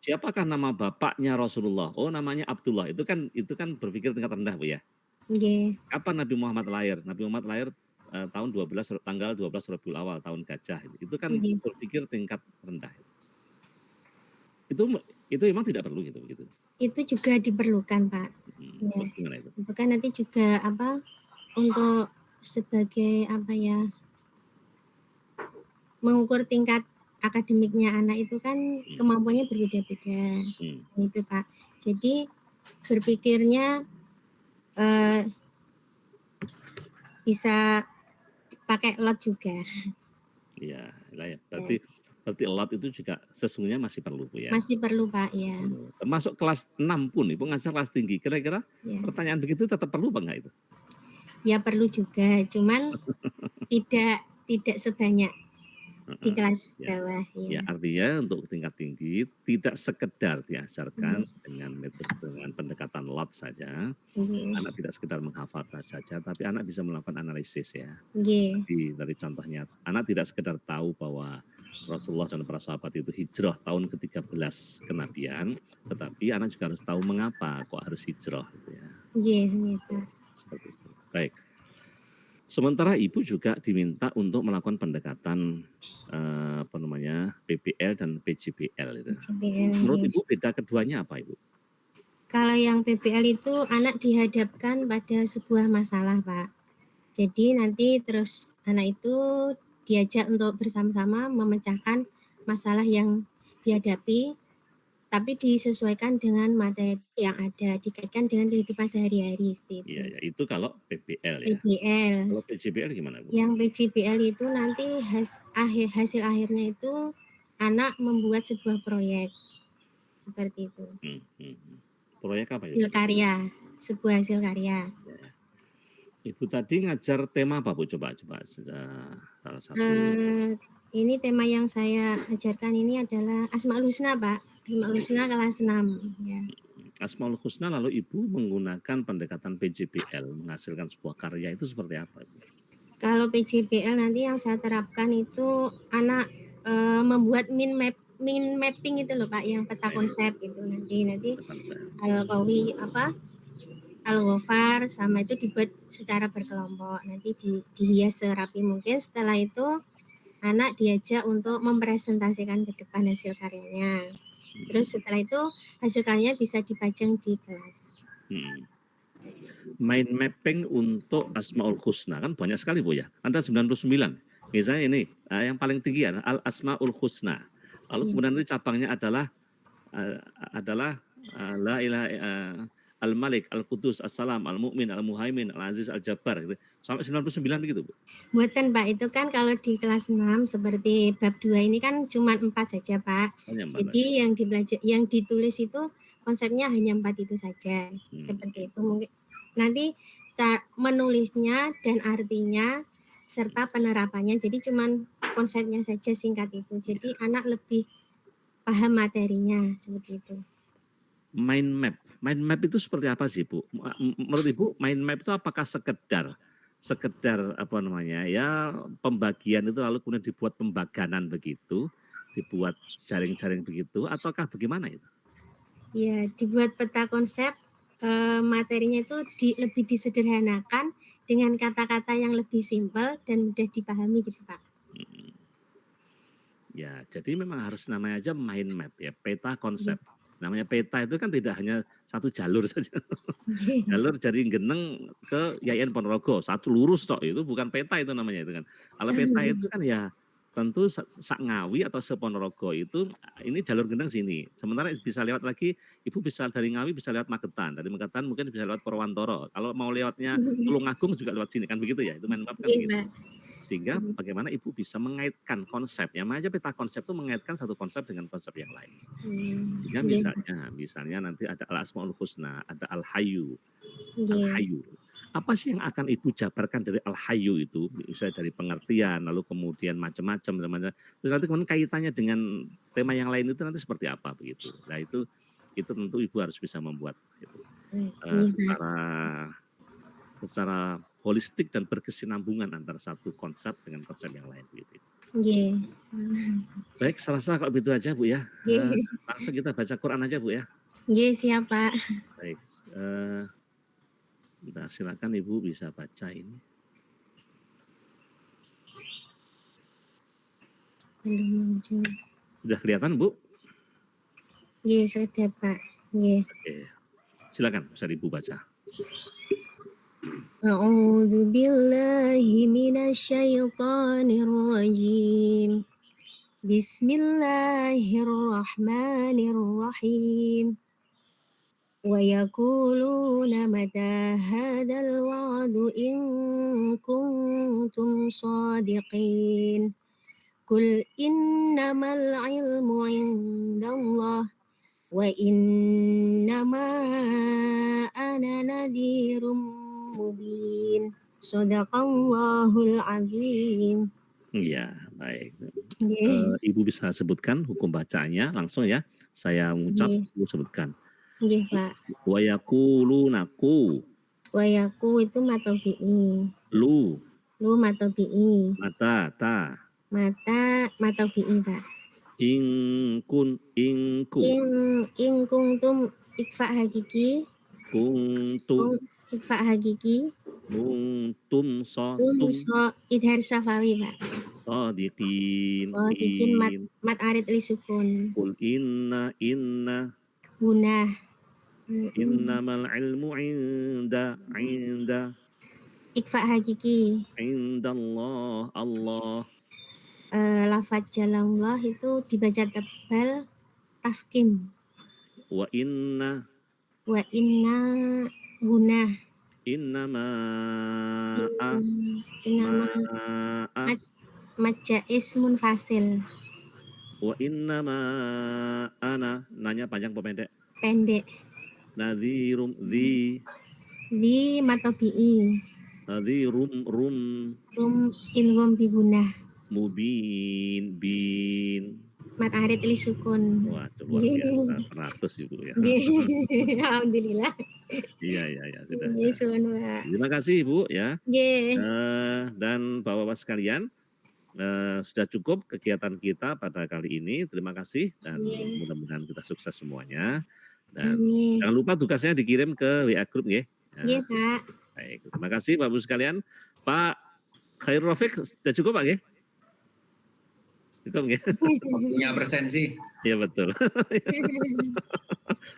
siapakah nama bapaknya Rasulullah? Oh, namanya Abdullah. Itu kan berpikir tingkat rendah, Bu ya. Nggih. Kapan Nabi Muhammad lahir? Nabi Muhammad lahir tanggal 12 Rabiul Awal tahun gajah. Itu kan berpikir tingkat rendah. Itu memang tidak perlu gitu begitu. Itu juga diperlukan, Pak. Ya. Gimana itu? Itu kan nanti juga untuk sebagai mengukur tingkat akademiknya anak itu kan kemampuannya berbeda-beda. Itu Pak. Jadi berpikirnya bisa pakai lot juga. Iya, ya. Berarti lot itu juga sesungguhnya masih perlu Bu ya. Masih perlu Pak ya. Termasuk kelas 6 pun Ibu ngajar kelas tinggi. Kira-kira pertanyaan begitu tetap perlu apa enggak itu? Ya perlu juga, cuman tidak sebanyak di kelas bawah ya. Artinya untuk tingkat tinggi tidak sekedar diajarkan dengan pendekatan lot saja. Anak tidak sekedar menghafal saja, tapi anak bisa melakukan analisis ya. Dari contohnya, anak tidak sekedar tahu bahwa Rasulullah dan para sahabat itu hijrah tahun ke-13 kenabian, tetapi anak juga harus tahu mengapa kok harus hijrah gitu ya. Seperti itu. Baik. Sementara Ibu juga diminta untuk melakukan pendekatan PPL dan PJBL itu. Menurut Ibu beda keduanya apa Ibu? Kalau yang PPL itu anak dihadapkan pada sebuah masalah Pak. Jadi nanti terus anak itu diajak untuk bersama-sama memecahkan masalah yang dihadapi, tapi disesuaikan dengan materi yang ada, dikaitkan dengan kehidupan sehari-hari seperti itu. Iya, itu kalau PPL ya. PPL. Kalau PJBL gimana Bu? Yang PJBL itu nanti hasil akhirnya itu anak membuat sebuah proyek seperti itu. Proyek apa itu? Hasil karya, sebuah hasil karya. Ibu tadi ngajar tema apa Bu? Coba salah satu. Ini tema yang saya ajarkan ini adalah Asmaul Husna Pak. Asmaul Husna kelas 6 ya. Asmaul Husna lalu Ibu menggunakan pendekatan PJBL menghasilkan sebuah karya itu seperti apa Ibu? Kalau PJBL nanti yang saya terapkan itu anak membuat mind mapping itu loh Pak, yang peta konsep itu nanti Al-Qawi Al-Ghafar sama itu dibuat secara berkelompok, nanti dihias serapi mungkin. Setelah itu anak diajak untuk mempresentasikan ke depan hasil karyanya. Terus setelah itu hasil karyanya bisa dipajang di kelas. Mind mapping untuk Asmaul Husna kan banyak sekali Bu ya. Ada 99. Misalnya ini yang paling tinggi adalah Al-Asmaul Husna. Lalu kemudian ini cabangnya adalah la ilaha Al-Malik, Al-Qudus, As-Salam, Al-Mu'min, Al-Muhaimin, Al-Aziz, Al-Jabbar gitu. Sampai 99 gitu Bu. Buatan Pak, itu kan kalau di kelas 6 seperti bab 2 ini kan cuma 4 saja Pak. Jadi yang ditulis itu konsepnya hanya 4 itu saja. Seperti itu mungkin. Nanti menulisnya dan artinya serta penerapannya, jadi cuma konsepnya saja singkat itu. Jadi anak lebih paham materinya seperti itu. Mind map itu seperti apa sih Bu? Menurut Ibu mind map itu apakah sekedar apa namanya ya pembagian itu lalu kemudian dibuat pembaganan begitu, dibuat jaring-jaring begitu, ataukah bagaimana itu? Ya, dibuat peta konsep, materinya itu lebih disederhanakan dengan kata-kata yang lebih simpel dan mudah dipahami gitu Pak. Ya, jadi memang harus namanya aja mind map ya, peta konsep. Namanya peta itu kan tidak hanya satu jalur saja. Jalur dari Geneng ke Yayan Ponorogo, satu lurus tok, itu bukan peta itu namanya itu kan. Kalau peta itu kan ya tentu sak Ngawi atau seponorogo itu ini jalur Geneng sini. Sementara bisa lewat lagi, Ibu bisa dari Ngawi bisa lewat Magetan, dari Magetan mungkin bisa lewat Purwantoro. Kalau mau lewatnya Tulungagung juga lewat sini kan begitu ya. Itu mind map kan begitu. Sehingga bagaimana Ibu bisa mengaitkan konsep, ya makanya peta konsep itu mengaitkan satu konsep dengan konsep yang lain. Sehingga misalnya nanti ada Al-Asmaul Husna, ada Al-Hayyu. Al-Hayyu. Apa sih yang akan Ibu jabarkan dari Al-Hayyu itu? Misalnya dari pengertian, lalu kemudian macam-macam. Terus nanti kemudian kaitannya dengan tema yang lain itu nanti seperti apa begitu. Nah itu tentu Ibu harus bisa membuat itu. Secara holistik dan berkesinambungan antara satu konsep dengan konsep yang lain begitu. Baik, selasa kalau begitu aja Bu ya. Langsung kita baca Quran aja Bu ya. Siap Pak. Baik, silakan Ibu bisa baca ini. Sudah kelihatan Bu? Sudah Pak. Oke, silakan bisa Ibu baca. A'udzu billahi minasy syaithanir rajim. Bismillahirrahmanirrahim. Wa yaquluna mata hadzal wa'du in kuntum shadiqin. Qul innamal ilmu indallah wa innama ana nadhirum mubin. Shadaqallahul azim. Iya, baik. Nggih. Ibu bisa sebutkan hukum bacaannya langsung ya. Saya mengucap, Nggih. Ibu sebutkan. Nggih, Pak. Wa yaquluna ku. Wa yaku itu matobi'i. Lu. Lu matobi'i. Mata, ta. Mata matobi'i, Pak. Ingku. Ing kuntum ikfa hakiki. Kuntum. Ikfa hakiki. Tum Idhar safawi, Pak. Shadiqin. Mat arid li sukun. Qul inna. Hunah. Innamal ilmu inda. Ikfa hakiki. Indallah, Allah. Lafaz jalallah itu dibaca tebal tafkim. Wa inna. Hunah. Innama Maja ismun fasil. Wa innama ana. Nanya panjang apa pendek? Pendek. Nadhirum Di matobi'i. Nadhirum Ilhum bihunah. Mubin bin. Mat arid li sukun. Wah, luar biasa. 100 Ibu ya. Alhamdulillah. Iya, sudah. Terima kasih Ibu ya. Dan Bapak-Bapak sekalian, sudah cukup kegiatan kita pada kali ini. Terima kasih dan mudah-mudahan kita sukses semuanya. Dan jangan lupa tugasnya dikirim ke WA Group ya. Iya, Pak. Baik, terima kasih Bapak-Ibu sekalian. Pak Khairul Rafiq, sudah cukup Pak ya? Cukup ya? Waktunya absensi. Iya betul.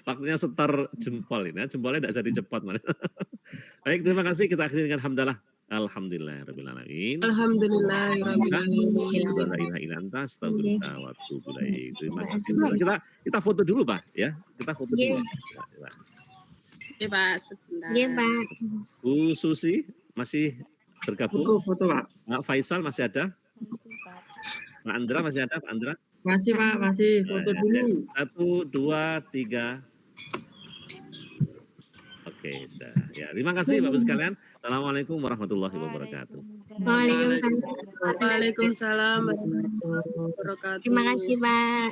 Waktunya setor jempol ini, jempolnya tidak jadi cepat. Baik, terima kasih. Kita akhiri dengan hamdalah. Alhamdulillahirabbil alamin. Alhamdulillahirabbil alamin. Terima kasih. Kita foto dulu, Pak, ya. Kita foto dulu. Iya, Pak, sebentar. Iya, Pak. Bu Susi masih bergabung? Foto, Pak. Pak Faisal masih ada? Pak Andra masih ada, Pak Andra? Masih, Pak, masih. Foto dulu. 1, 2, 3. Oke, sudah. Ya, terima kasih Bapak sekalian. Assalamualaikum warahmatullahi wabarakatuh. Waalaikumsalam warahmatullahi wabarakatuh. Terima kasih, Pak.